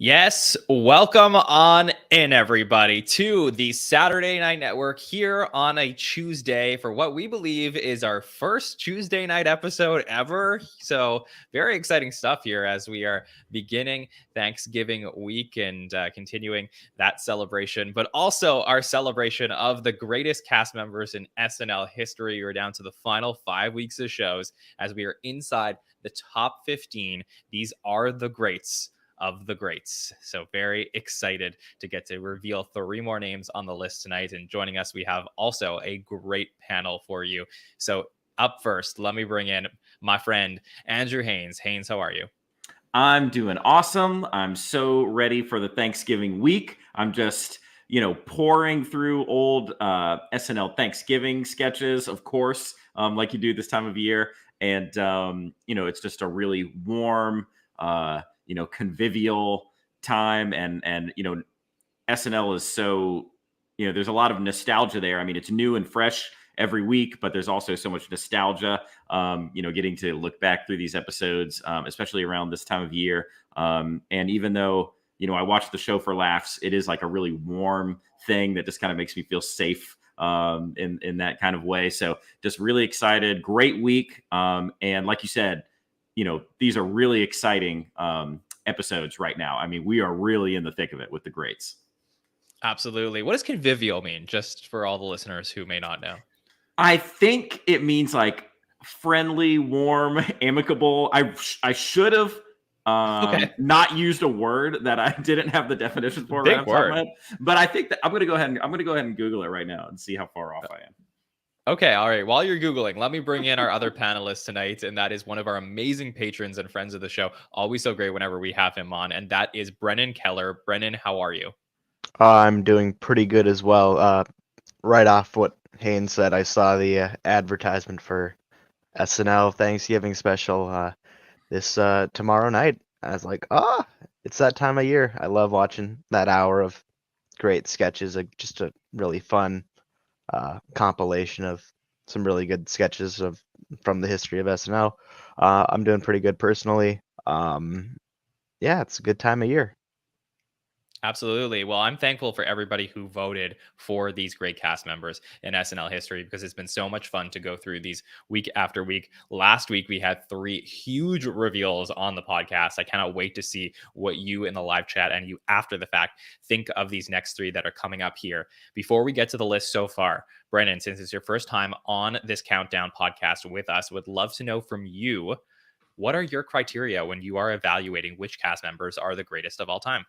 Yes, welcome on in, everybody, to the Saturday Night Network here on a Tuesday for what we believe is our first Tuesday night episode ever. So, very exciting stuff here as we are beginning Thanksgiving week and continuing that celebration, but also our celebration of the greatest cast members in SNL history. We're down to the final 5 weeks of shows as we are inside the top 15. These are the greats of the greats. So very excited to get to reveal 3 more names on the list tonight. And joining us, we have also a great panel for you. So up first, let me bring in my friend, Andrew Haynes. Haynes, how are you? I'm doing awesome. I'm so ready for the Thanksgiving week. I'm just, pouring through old SNL Thanksgiving sketches, of course, like you do this time of year. And, it's just a really warm, convivial time. And SNL is so, there's a lot of nostalgia there. I mean, it's new and fresh every week, but there's also so much nostalgia, getting to look back through these episodes, especially around this time of year. And even though, I watch the show for laughs, it is like a really warm thing that just kind of makes me feel safe in that kind of way. So just really excited. Great week. And like you said, these are really exciting episodes right now. I mean, we are really in the thick of it with the greats. Absolutely. What does convivial mean, just for all the listeners who may not know? I think it means like friendly, warm, amicable. I should have not used a word that I didn't have the definition for right Big off the top of my word. head. But I think that I'm gonna go ahead and Google it right now and see how far off I am. Okay, all right. While you're Googling, let me bring in our other panelist tonight, and that is one of our amazing patrons and friends of the show. Always so great whenever we have him on, and that is Brennan Keller. Brennan, how are you? I'm doing pretty good as well. Right off what Haynes said, I saw the advertisement for SNL Thanksgiving special this tomorrow night. I was like, it's that time of year. I love watching that hour of great sketches. Just a really fun compilation of some really good sketches from the history of SNL. I'm doing pretty good personally. Yeah, it's a good time of year. Absolutely. Well, I'm thankful for everybody who voted for these great cast members in SNL history because it's been so much fun to go through these week after week. Last week, we had 3 huge reveals on the podcast. I cannot wait to see what you in the live chat and you after the fact think of these next 3 that are coming up here. Before we get to the list so far, Brennan, since it's your first time on this countdown podcast with us, would love to know from you, what are your criteria when you are evaluating which cast members are the greatest of all time?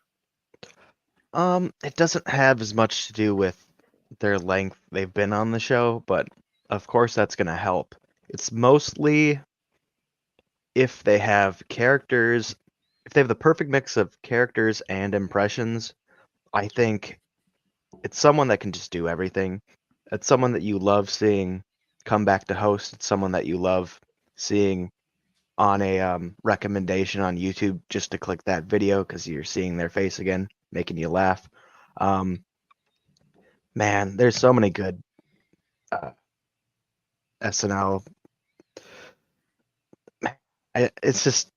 It doesn't have as much to do with their length they've been on the show, but of course that's gonna help. It's mostly if they have characters, if they have the perfect mix of characters and impressions. I think it's someone that can just do everything. It's someone that you love seeing come back to host. It's someone that you love seeing on a recommendation on YouTube just to click that video because you're seeing their face again, making you laugh. Um, Man, there's so many good uh, SNL. It's just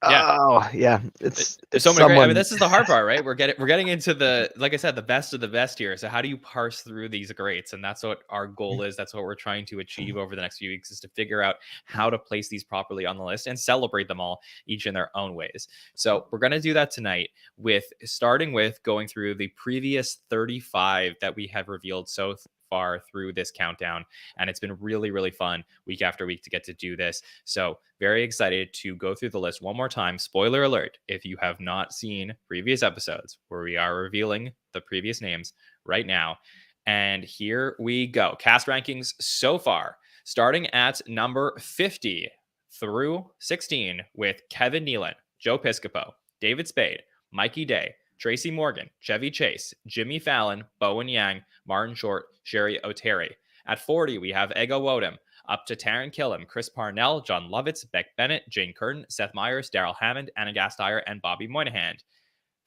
Yeah. yeah, There's it's so many great. I mean, someone. this is the hard part, right? We're getting into the, like I said, the best of the best here. So how do you parse through these greats? And that's what our goal is. That's what we're trying to achieve over the next few weeks, is to figure out how to place these properly on the list and celebrate them all, each in their own ways. So we're gonna do that tonight with starting with going through the previous 35 that we have revealed so far through this countdown, and it's been really, really fun week after week to get to do this. So very excited to go through the list one more time. Spoiler alert, if you have not seen previous episodes where we are revealing the previous names right now. And here we go. Cast rankings so far, starting at number 50 through 16 with Kevin Nealon, Joe Piscopo, David Spade, Mikey Day, Tracy Morgan, Chevy Chase, Jimmy Fallon, Bowen Yang, Martin Short, Sherry O'Terry. At 40, we have Ego Wodem. Up to Taron Killam, Chris Parnell, John Lovitz, Beck Bennett, Jane Curtin, Seth Meyers, Daryl Hammond, Anna Gasteyer, and Bobby Moynihan.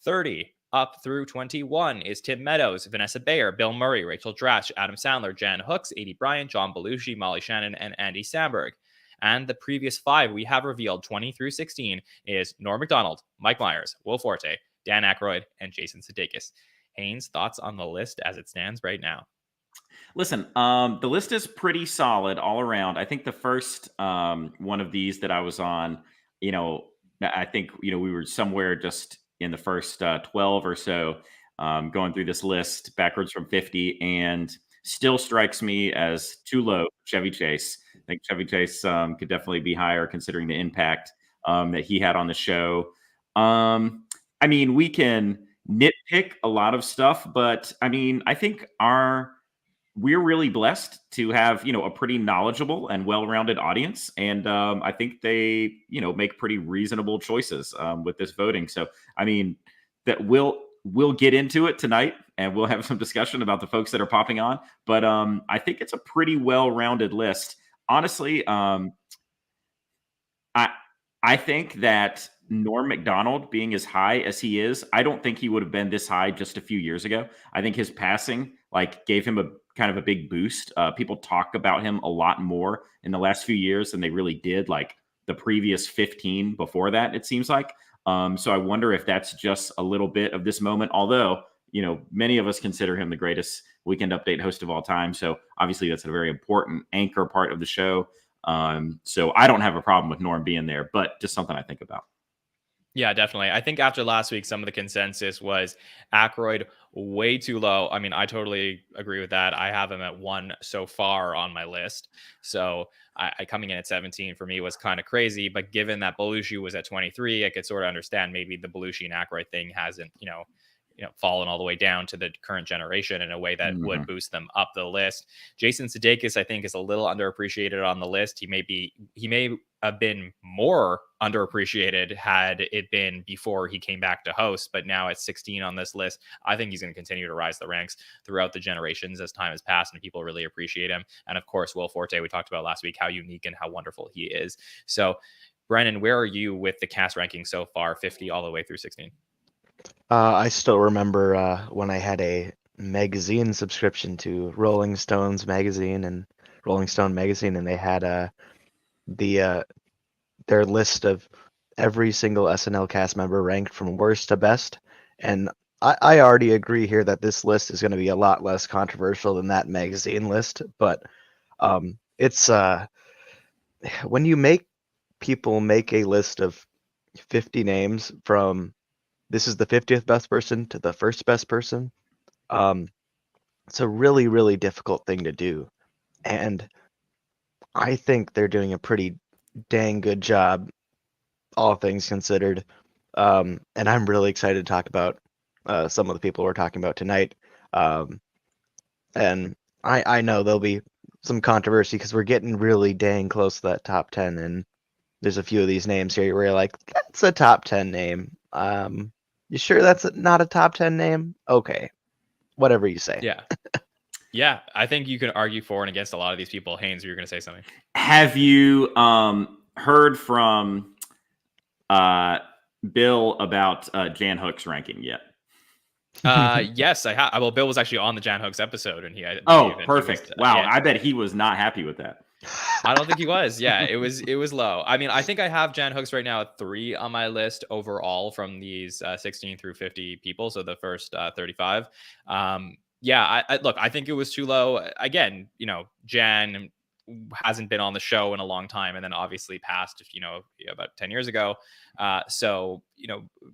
30 up through 21 is Tim Meadows, Vanessa Bayer, Bill Murray, Rachel Dratch, Adam Sandler, Jan Hooks, Edie Bryant, John Belushi, Molly Shannon, and Andy Samberg. And the previous 5 we have revealed, 20 through 16, is Norm Macdonald, Mike Myers, Will Forte, Dan Aykroyd, and Jason Sudeikis. Haynes, thoughts on the list as it stands right now? Listen, the list is pretty solid all around. I think the first one of these that I was on, you know, I think we were somewhere just in the first 12 or so, going through this list backwards from 50, and still strikes me as too low. Chevy Chase. I think Chevy Chase could definitely be higher considering the impact that he had on the show. I mean, we can nitpick a lot of stuff, but I mean, I think we're really blessed to have a pretty knowledgeable and well-rounded audience, and I think they make pretty reasonable choices with this voting. So I mean, that we'll get into it tonight, and we'll have some discussion about the folks that are popping on, but I think it's a pretty well-rounded list, honestly. I think that Norm Macdonald being as high as he is, I don't think he would have been this high just a few years ago. I think his passing gave him a kind of a big boost. People talk about him a lot more in the last few years than they really did the previous 15 before that, it seems like. So I wonder if that's just a little bit of this moment, although, many of us consider him the greatest Weekend Update host of all time. So obviously that's a very important anchor part of the show. So I don't have a problem with Norm being there, but just something I think about. Yeah, definitely. I think after last week, some of the consensus was Aykroyd way too low. I mean, I totally agree with that. I have him at 1 so far on my list. So I coming in at 17 for me was kind of crazy. But given that Belushi was at 23, I could sort of understand maybe the Belushi and Aykroyd thing hasn't, fallen all the way down to the current generation in a way that would boost them up the list. Jason Sudeikis, I think, is a little underappreciated on the list. He may have been more underappreciated had it been before he came back to host, but now at 16 on this list, I think he's going to continue to rise the ranks throughout the generations as time has passed and people really appreciate him. And of course, Will Forte, we talked about last week, how unique and how wonderful he is. So, Brennan, where are you with the cast ranking so far, 50 all the way through 16? I still remember when I had a magazine subscription to Rolling Stones magazine and Rolling Stone magazine, and they had their list of every single SNL cast member ranked from worst to best. And I already agree here that this list is going to be a lot less controversial than that magazine list. But it's when you make people make a list of 50 names from this is the 50th best person to the first best person, it's a really, really difficult thing to do. And I think they're doing a pretty dang good job, all things considered. And I'm really excited to talk about some of the people we're talking about tonight. And I know there'll be some controversy because we're getting really dang close to that top 10. And there's a few of these names here where you're like, that's a top 10 name. You sure that's not a top 10 name? Okay. Whatever you say. Yeah. Yeah, I think you can argue for and against a lot of these people. Haynes, you're going to say something. Have you heard from Bill about Jan Hook's ranking yet? Yes, I have. Well, Bill was actually on the Jan Hooks episode, and perfect. Wow, yeah. I bet he was not happy with that. I don't think he was. Yeah, it was low. I mean, I think I have Jan Hooks right now at 3 on my list overall from these 16 through 50 people. So the first 35. Yeah, look, I think it was too low. Again, Jan hasn't been on the show in a long time, and then obviously passed, about 10 years ago. So,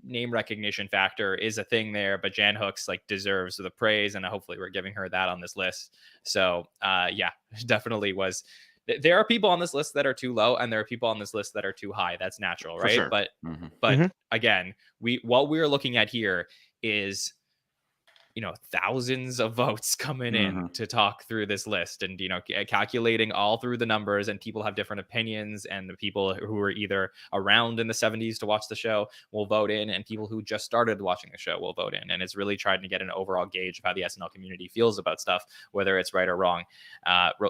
name recognition factor is a thing there, but Jan Hooks deserves the praise, and hopefully we're giving her that on this list. So, yeah, definitely was. There are people on this list that are too low, and there are people on this list that are too high. That's natural, right? Sure. But again, what we're looking at here is thousands of votes coming in to talk through this list and, calculating all through the numbers, and people have different opinions, and the people who were either around in the 70s to watch the show will vote in, and people who just started watching the show will vote in. And it's really trying to get an overall gauge of how the SNL community feels about stuff, whether it's right or wrong,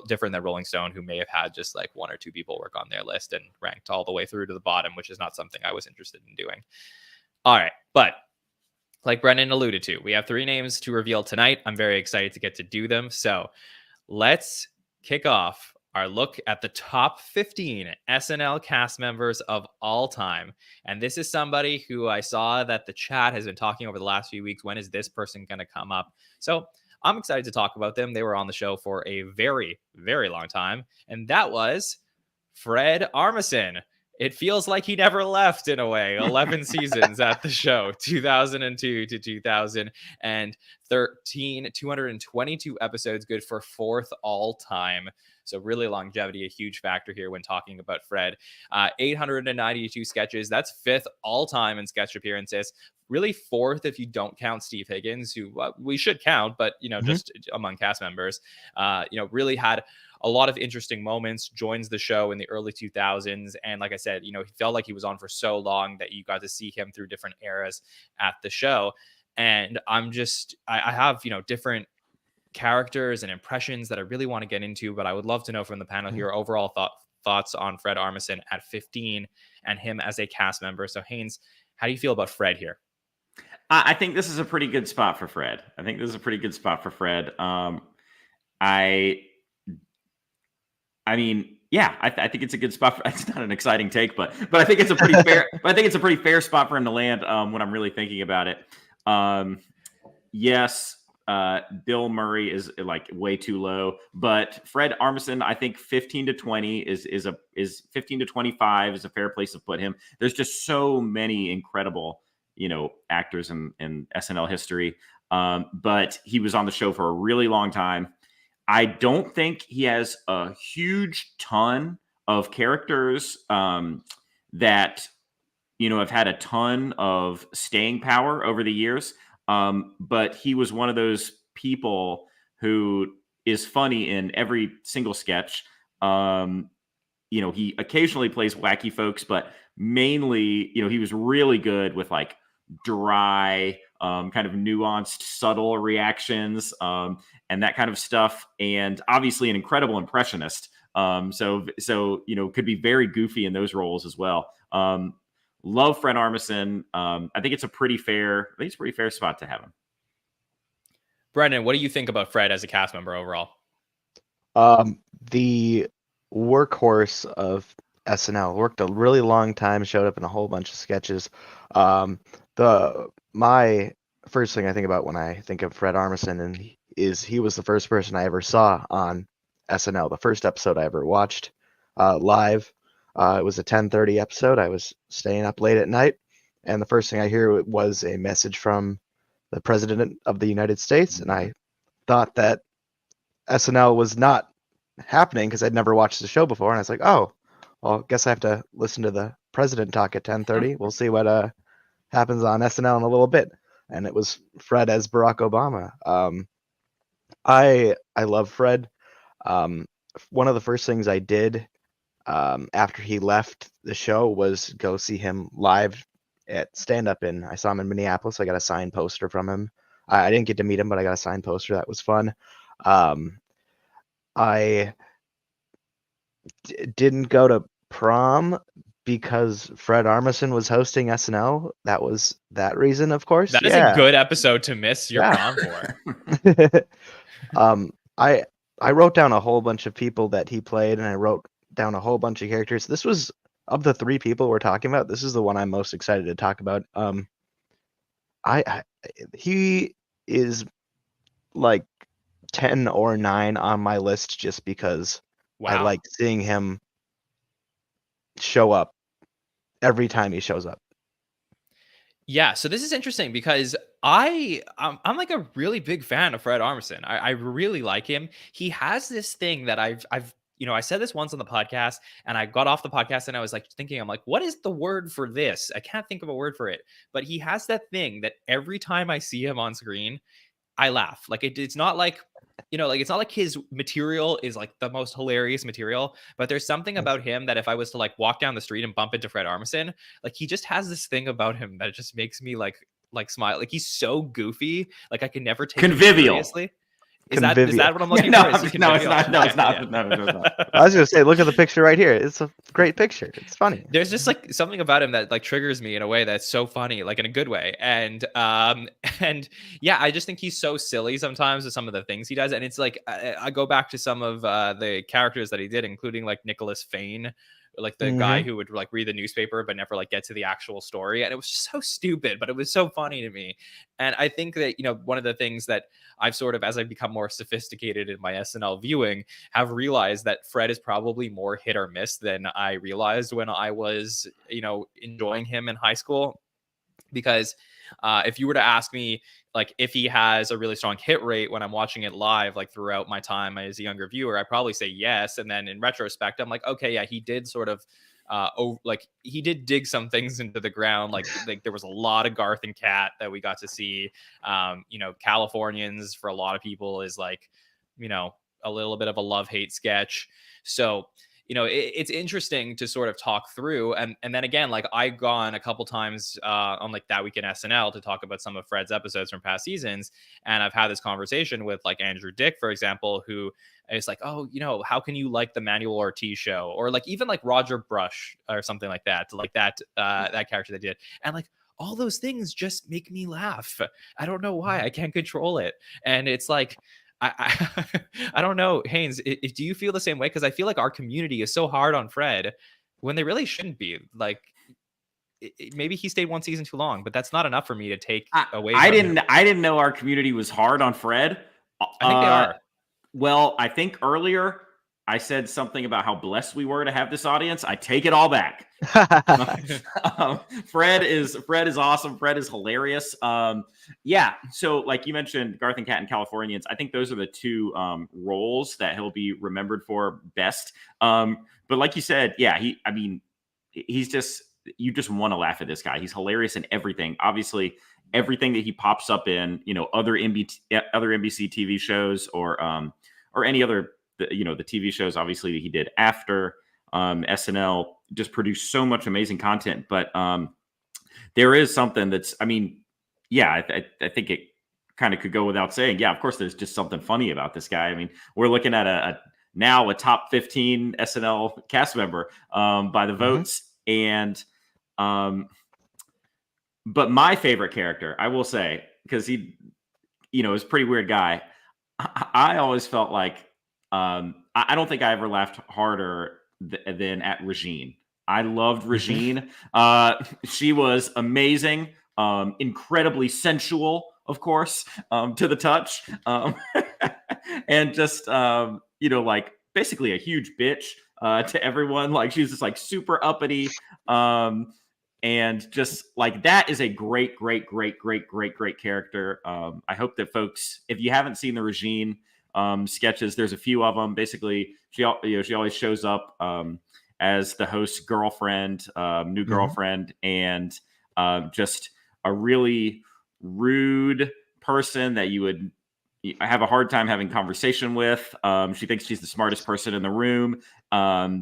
different than Rolling Stone, who may have had just 1 or 2 people work on their list and ranked all the way through to the bottom, which is not something I was interested in doing. All right. But like Brennan alluded to, we have 3 names to reveal tonight. I'm very excited to get to do them. So let's kick off our look at the top 15 SNL cast members of all time. And this is somebody who I saw that the chat has been talking over the last few weeks. When is this person going to come up? So I'm excited to talk about them. They were on the show for a very, very long time. And that was Fred Armisen. It feels like he never left in a way. 11 seasons at the show, 2002 to 2013, 222 episodes, good for 4th all time. So really longevity, a huge factor here when talking about Fred. 892 sketches. That's 5th all time in sketch appearances. Really 4th if you don't count Steve Higgins, who we should count, but just among cast members, really had a lot of interesting moments, joins the show in the early 2000s. And like I said, he felt like he was on for so long that you got to see him through different eras at the show. And I have, different characters and impressions that I really want to get into, but I would love to know from the panel here overall thoughts on Fred Armisen at 15 and him as a cast member. So Haynes, how do you feel about Fred here? I think this is a pretty good spot for Fred. I mean, yeah, I think it's a good spot. It's not an exciting take, but I think it's a pretty fair. But I think it's a pretty fair spot for him to land when I'm really thinking about it. Yes, Bill Murray is like way too low, but Fred Armisen, I think 15 to 20 is 15 to 25 is a fair place to put him. There's just so many incredible actors in SNL history, but he was on the show for a really long time. I don't think he has a huge ton of characters that have had a ton of staying power over the years. But he was one of those people who is funny in every single sketch. He occasionally plays wacky folks, but mainly, he was really good with like dry, kind of nuanced, subtle reactions, and that kind of stuff. And obviously an incredible impressionist. So could be very goofy in those roles as well. Love Fred Armisen. I think it's a pretty fair spot to have him. Brendan, what do you think about Fred as a cast member overall? The workhorse of SNL, worked a really long time, showed up in a whole bunch of sketches. My first thing I think about when I think of Fred Armisen is he was the first person I ever saw on SNL. The first episode I ever watched live. It was a 10:30 episode. I was staying up late at night, and the first thing I hear was a message from the President of the United States, and I thought that SNL was not happening because I'd never watched the show before, and I was like, oh, well, I guess I have to listen to the president talk at 10:30. We'll see what happens on SNL in a little bit. And it was Fred as Barack Obama. I love Fred. One of the first things I did after he left the show was go see him live at stand-up I saw him in Minneapolis. I got a signed poster from him. I didn't get to meet him, but I got a signed poster. That was fun. I didn't go to prom because Fred Armisen was hosting SNL. That was that reason, of course. That is a good episode to miss your prom for. I wrote down a whole bunch of people that he played, and I wrote down a whole bunch of characters. This was, of the 3 people we're talking about, this is the one I'm most excited to talk about. He is like 10 or 9 on my list just because I like seeing him show up every time he shows up. Yeah, so this is interesting because I'm like a really big fan of Fred Armisen. I really like him. He has this thing that I've I said this once on the podcast, and I got off the podcast and I was like thinking, I'm like, what is the word for this? I can't think of a word for it. But he has that thing that every time I see him on screen, I laugh. Like it's not like, it's not like his material is like the most hilarious material, but there's something about him that if I was to like walk down the street and bump into Fred Armisen, like he just has this thing about him that just makes me like smile. Like he's so goofy. Like I can never take him seriously. Is convivial. that what I'm looking No, for? Is he it's convivial? not. No, it's Okay, not. yeah. No, it's not. I was gonna say, look at the picture right here. It's a great picture. It's funny. There's just like something about him that like triggers me in a way that's so funny, like in a good way. And and yeah, I just think he's so silly sometimes with some of the things he does. And it's like I go back to some of the characters that he did, including like Nicholas Fane, like the guy Hmm. who would like read the newspaper but never like get to the actual story. And it was just so stupid, but it was so funny to me. And I think that, one of the things that I've sort of, as I've become more sophisticated in my SNL viewing, have realized that Fred is probably more hit or miss than I realized when I was, enjoying him in high school. Because if you were to ask me, like, if he has a really strong hit rate when I'm watching it live, like throughout my time as a younger viewer, I probably say yes. And then in retrospect, I'm like, okay, yeah, he did sort of, like he did dig some things into the ground. Like there was a lot of Garth and Kat that we got to see. Californians for a lot of people is like, a little bit of a love hate sketch. So it's interesting to sort of talk through. And then again, like I've gone a couple times on like That Week in SNL to talk about some of Fred's episodes from past seasons. And I've had this conversation with like Andrew Dick, for example, who is like, oh, how can you like the Manuel Ortiz show? Or like even like Roger Brush or something like that, that character they did. And like all those things just make me laugh. I don't know why. I can't control it. And it's like, I don't know, Haynes. Do you feel the same way? Because I feel like our community is so hard on Fred when they really shouldn't be. Like, maybe he stayed one season too long, but that's not enough for me to take away I from him. didn't know our community was hard on Fred. I think they are. Well, I think earlier I said something about how blessed we were to have this audience. I take it all back. Fred is awesome. Fred is hilarious. Yeah. So, like you mentioned, Garth and Kat and Californians. I think those are the two roles that he'll be remembered for best. But like you said, yeah, he's just, you just want to laugh at this guy. He's hilarious in everything. Obviously, everything that he pops up in, other NBC TV shows or any other, the TV shows, obviously, that he did after SNL, just produced so much amazing content. But there is something that's, yeah, I think it kind of could go without saying. Yeah, of course, there's just something funny about this guy. I mean, we're looking at now a top 15 SNL cast member by the votes. And but my favorite character, I will say, because he, is a pretty weird guy. I always felt like I don't think I ever laughed harder than at Regine. I loved Regine. She was amazing, incredibly sensual, of course, to the touch, and just like basically a huge bitch to everyone. Like she was just like super uppity. And just like that is a great character. I hope that folks, if you haven't seen the Regine sketches, there's a few of them. Basically, she always shows up as the host's girlfriend, new girlfriend, and just a really rude person that you would have a hard time having conversation with. She thinks she's the smartest person in the room.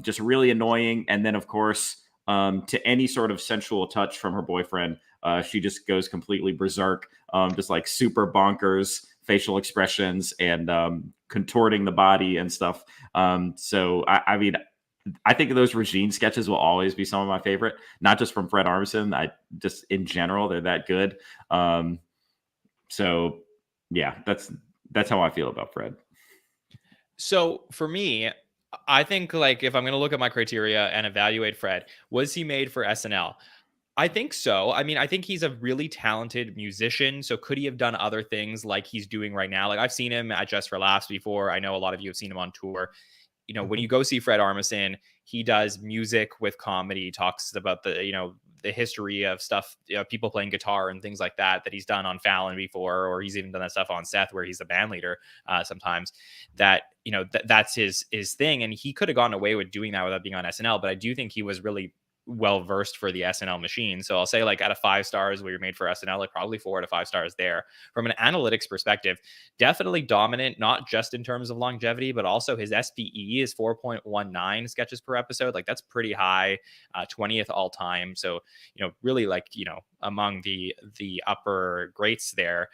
Just really annoying. And then, of course, to any sort of sensual touch from her boyfriend, she just goes completely berserk, just like super bonkers facial expressions and contorting the body and stuff. So, I mean, I think those Regine sketches will always be some of my favorite, not just from Fred Armisen. I just in general, they're that good. So, yeah, that's how I feel about Fred. So for me, I think like if I'm going to look at my criteria and evaluate Fred, was he made for SNL? I think so. I mean, I think he's a really talented musician. So could he have done other things like he's doing right now? Like I've seen him at Just for Laughs before. I know a lot of you have seen him on tour. When you go see Fred Armisen, he does music with comedy, talks about the history of stuff, people playing guitar and things like that he's done on Fallon before, or he's even done that stuff on Seth where he's the band leader sometimes. That that's his thing, and he could have gone away with doing that without being on SNL. But I do think he was really well versed for the SNL machine. So I'll say like out of 5 stars where you're made for SNL, like probably 4 out of 5 stars there. From an analytics perspective, definitely dominant, not just in terms of longevity, but also his SPE is 4.19 sketches per episode. Like that's pretty high, 20th all time. So, really like, among the upper greats there.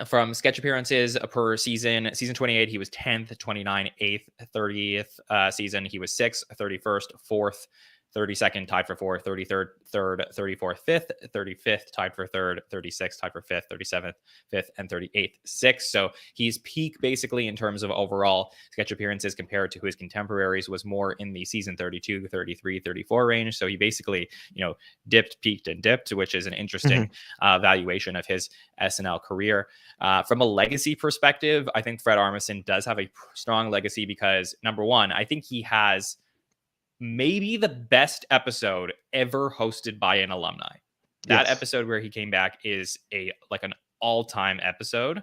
from sketch appearances per season, season 28, he was 10th, 29th, 8th, 30th season, he was 6th, 31st, 4th, 32nd, tied for 4th, 33rd, 3rd, 34th, 5th, 35th, tied for 3rd, 36th, tied for 5th, 37th, 5th, and 38th, 6th. So he's peak basically in terms of overall sketch appearances compared to his contemporaries was more in the season 32, 33, 34 range. So he basically, dipped, peaked, and dipped, which is an interesting valuation of his SNL career. From a legacy perspective, I think Fred Armisen does have a strong legacy because, number one, I think he has maybe the best episode ever hosted by an alumni. That episode where he came back is an all-time episode.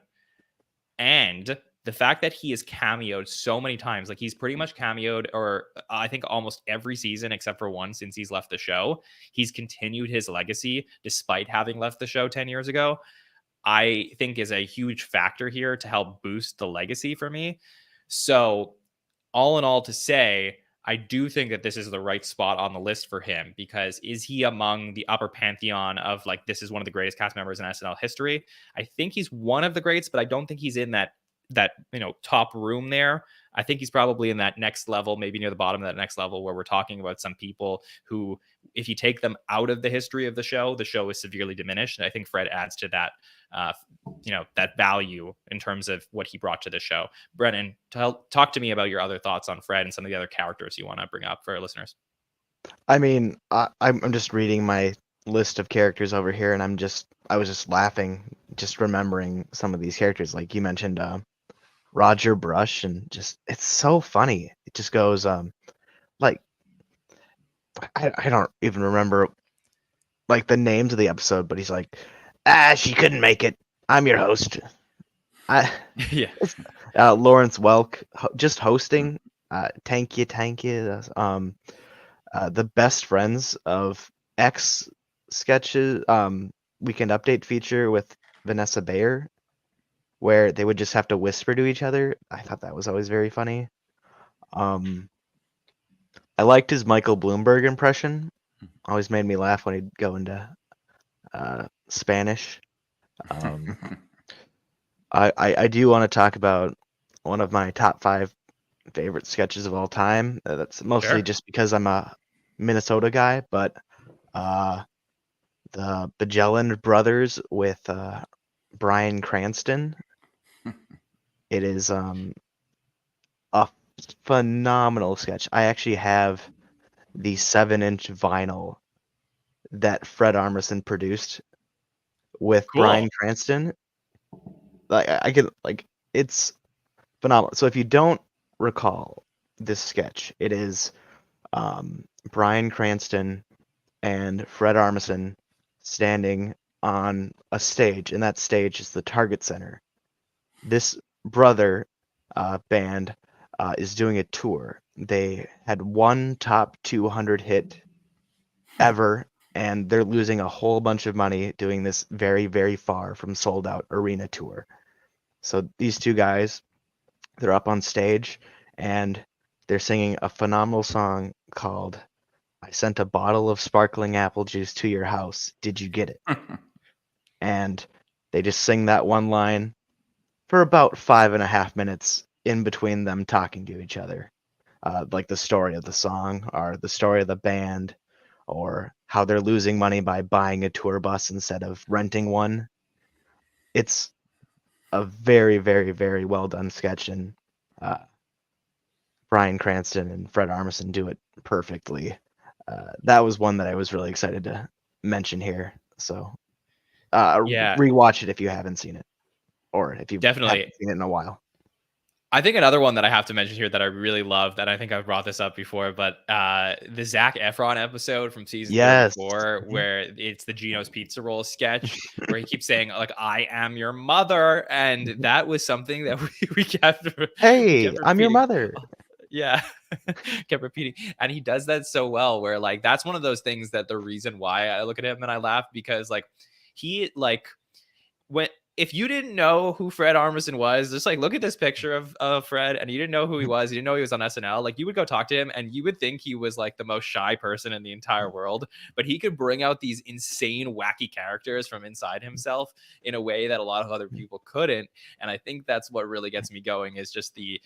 And the fact that he has cameoed so many times, like he's pretty much cameoed, or I think almost every season except for one since he's left the show. He's continued his legacy despite having left the show 10 years ago. I think is a huge factor here to help boost the legacy for me. So all in all, to say, I do think that this is the right spot on the list for him, because is he among the upper pantheon of like, this is one of the greatest cast members in SNL history? I think he's one of the greats, but I don't think he's in that top room there. I think he's probably in that next level, maybe near the bottom of that next level, where we're talking about some people who, if you take them out of the history of the show is severely diminished. And I think Fred adds to that, that value in terms of what he brought to the show. Brennan, talk to me about your other thoughts on Fred and some of the other characters you want to bring up for our listeners. I mean, I'm just reading my list of characters over here, and I was just laughing, just remembering some of these characters. Like you mentioned, Roger Brush, and just it's so funny. It just goes like I don't even remember like the names of the episode, but he's like, she couldn't make it. I'm your host. Yeah. Lawrence Welk just hosting. Thank you. The best friends of X sketches. Weekend Update feature with Vanessa Bayer, where they would just have to whisper to each other. I thought that was always very funny. I liked his Michael Bloomberg impression. Always made me laugh when he'd go into Spanish. I do want to talk about one of my top 5 favorite sketches of all time. That's mostly just because I'm a Minnesota guy, but the Magellan Brothers with Bryan Cranston. It is a phenomenal sketch. I actually have the 7-inch vinyl that Fred Armisen produced with Bryan Cranston. It's phenomenal. So if you don't recall this sketch, it is Bryan Cranston and Fred Armisen standing on a stage, and that stage is the Target Center. This brother band is doing a tour. They had one top 200 hit ever, and they're losing a whole bunch of money doing this very, very far from sold out arena tour. So these two guys, they're up on stage and they're singing a phenomenal song called I Sent a Bottle of Sparkling Apple Juice to Your House. Did you get it? And they just sing that one line for about 5.5 minutes in between them talking to each other. Like the story of the song or the story of the band or how they're losing money by buying a tour bus instead of renting one. It's a very, very, very well done sketch, and Bryan Cranston and Fred Armisen do it perfectly. That was one that I was really excited to mention here. So rewatch it if you haven't seen it, or if you haven't seen it in a while. I think another one that I have to mention here that I really love, that I think I've brought this up before, but the Zac Efron episode from season 34, where it's the Gino's Pizza Roll sketch, where he keeps saying, like, I am your mother. And that was something that we kept Hey, I'm your mother. Yeah. Kept repeating. And he does that so well, where like, that's one of those things that the reason why I look at him and I laugh, because like he like, when if you didn't know who Fred Armisen was, just like look at this picture of Fred and you didn't know who he was, you didn't know he was on SNL, like you would go talk to him and you would think he was like the most shy person in the entire world, but he could bring out these insane, wacky characters from inside himself in a way that a lot of other people couldn't. And I think that's what really gets me going is just the,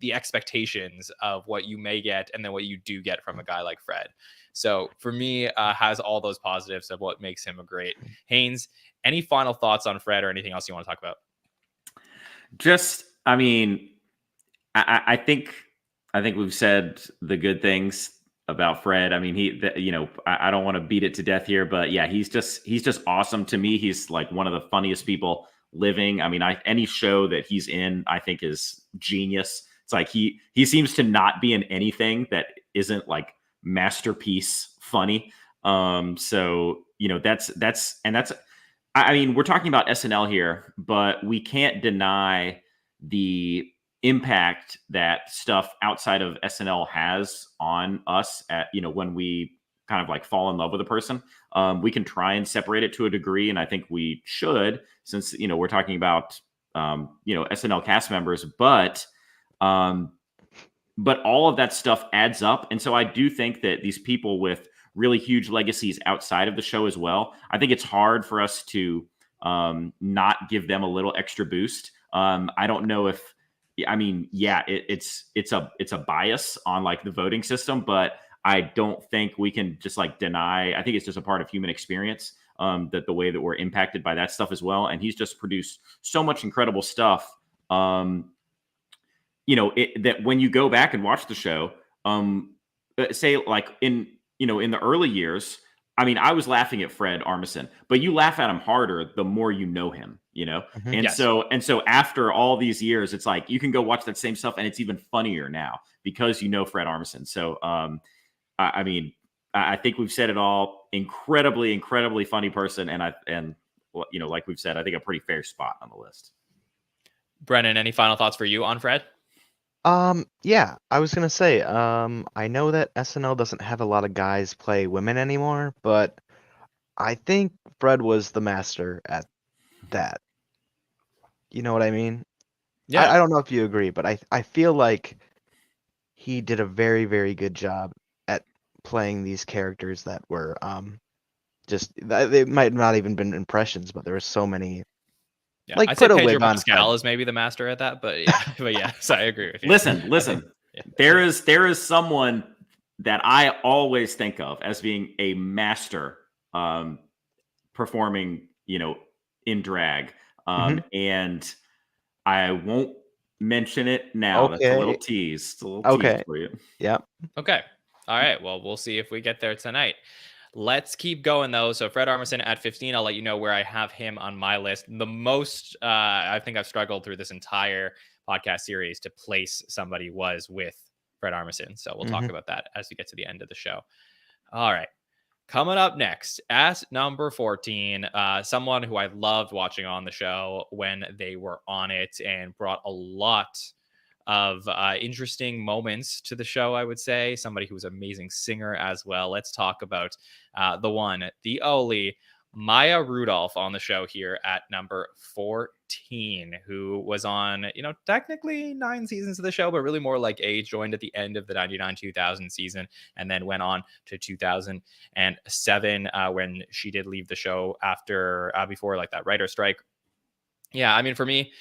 the expectations of what you may get and then what you do get from a guy like Fred. So for me, has all those positives of what makes him a great Haynes. Any final thoughts on Fred or anything else you want to talk about? Just, I mean, I think we've said the good things about Fred. I mean, I don't want to beat it to death here, but yeah, he's just awesome to me. He's like one of the funniest people living. I mean, any show that he's in, I think is genius. It's like he seems to not be in anything that isn't like masterpiece funny. So that's I mean, we're talking about SNL here, but we can't deny the impact that stuff outside of SNL has on us at, when we kind of like fall in love with a person. We can try and separate it to a degree. And I think we should, since, we're talking about, SNL cast members, but all of that stuff adds up. And so I do think that these people with really huge legacies outside of the show as well, I think it's hard for us to not give them a little extra boost. I don't know if, I mean, yeah, it's a bias on like the voting system, but I don't think we can just like deny. I think it's just a part of human experience, that the way that we're impacted by that stuff as well. And he's just produced so much incredible stuff. That when you go back and watch the show, say like in the early years, I mean, I was laughing at Fred Armisen, but you laugh at him harder the more you know him, Mhm. And Yes. so after all these years, it's like you can go watch that same stuff and it's even funnier now because you know Fred Armisen. So I mean, I think we've said it all. Incredibly, incredibly funny person, and like we've said, I think a pretty fair spot on the list. Brennan, any final thoughts for you on Fred? Yeah, I was gonna say, I know that SNL doesn't have a lot of guys play women anymore, but I think Fred was the master at that. You know what I mean? Yeah. I don't know if you agree, but I feel like he did a very, very good job at playing these characters that were they might not even been impressions, but there were so many. Yeah. Like I'd say put a Pedro wig on Fred. Pascal is maybe the master at that, but yeah, but yeah, so I agree with you. Listen. Yeah. There is someone that I always think of as being a master performing, in drag. Mhm. And I won't mention it now. That's a little Okay. tease. It's a little tease Okay. for you. Yeah. Okay. All right. Well, we'll see if we get there tonight. Let's keep going though. So Fred Armisen at 15. I'll let you know where I have him on my list. The most I think I've struggled through this entire podcast series to place somebody was with Fred Armisen. So we'll talk Mhm. about that as we get to the end of the show. All right. Coming up next, at number 14, someone who I loved watching on the show when they were on it and brought a lot of interesting moments to the show, I would say. Somebody who was an amazing singer as well. Let's talk about the one, the only Maya Rudolph on the show here at number 14, who was on, technically 9 seasons of the show, but really more like 8, joined at the end of the 99-2000 season, and then went on to 2007 when she did leave the show after, before like that writer strike. Yeah, I mean, for me,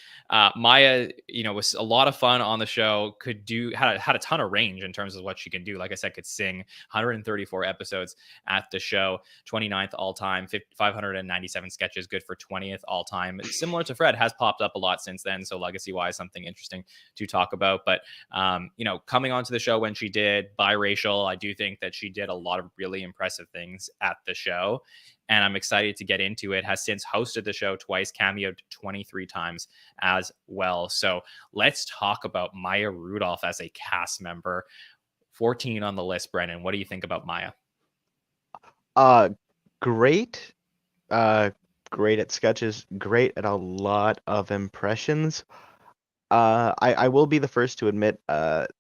Maya, was a lot of fun on the show. Had a ton of range in terms of what she can do. Like I said, could sing 134 episodes at the show, 29th all time, 597 sketches, good for 20th all time. Similar to Fred, has popped up a lot since then. So legacy wise, something interesting to talk about. But coming onto the show when she did biracial, I do think that she did a lot of really impressive things at the show, and I'm excited to get into it. Has since hosted the show twice, cameoed 23 times as well. So let's talk about Maya Rudolph as a cast member. 14 on the list, Brennan. What do you think about Maya? Great. Great at sketches, great at a lot of impressions. I will be the first to admit,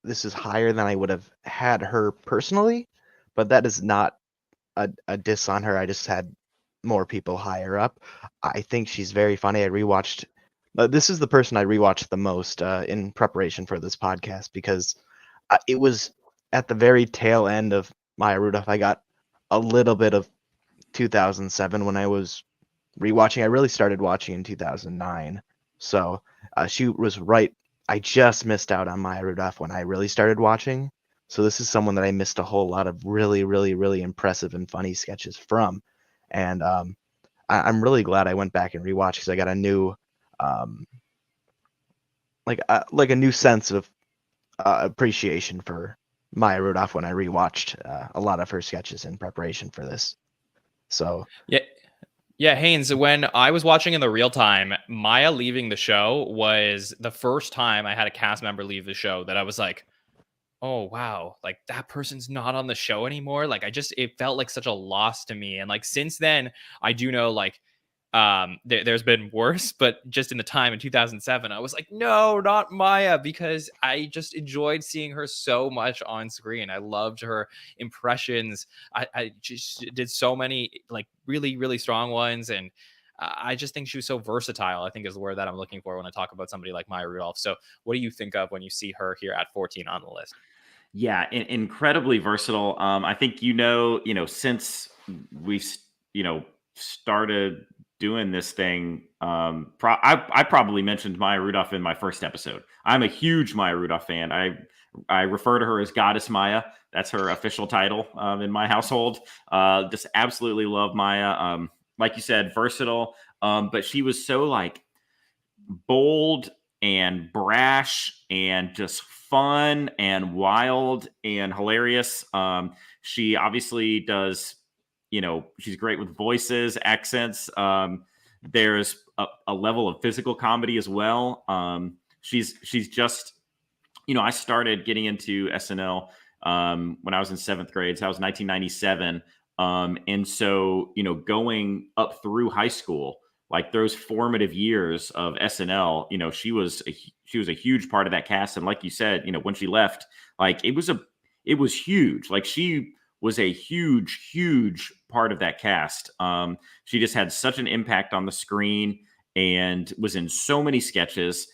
this is higher than I would have had her personally, but that is not a diss on her. I just had more people higher up. I think she's very funny. I rewatched. This is the person I rewatched the most in preparation for this podcast because it was at the very tail end of Maya Rudolph. I got a little bit of 2007 when I was rewatching. I really started watching in 2009, so she was right. I just missed out on Maya Rudolph when I really started watching. So this is someone that I missed a whole lot of really, really, really impressive and funny sketches from, and I'm really glad I went back and rewatched because I got a new, um, like a new sense of appreciation for Maya Rudolph when I rewatched a lot of her sketches in preparation for this. So Yeah. Yeah, Haynes, when I was watching in the real time, Maya leaving the show was the first time I had a cast member leave the show that I was like, oh wow, like that person's not on the show anymore. Like it felt like such a loss to me. And like since then, I do know like there's been worse, but just in the time in 2007 I was like, no, not Maya, because I just enjoyed seeing her so much on screen. I loved her impressions. I just did so many like really really strong ones, and I just think she was so versatile, I think is the word that I'm looking for when I talk about somebody like Maya Rudolph. So what do you think of when you see her here at 14 on the list? Yeah, incredibly versatile. I think since we started doing this thing, I probably mentioned Maya Rudolph in my first episode. I'm a huge Maya Rudolph fan. I refer to her as Goddess Maya. That's her official title in my household. Just absolutely love Maya. Like you said, versatile. But she was so like bold and brash and just fun and wild and hilarious. She obviously does, she's great with voices, accents. There's a level of physical comedy as well. She's just, I started getting into SNL when I was in seventh grade. So that was 1997. And so, going up through high school, like those formative years of SNL, she was a huge part of that cast. And like you said, when she left, like it was huge. Like she was a huge part of that cast. She just had such an impact on the screen and was in so many sketches,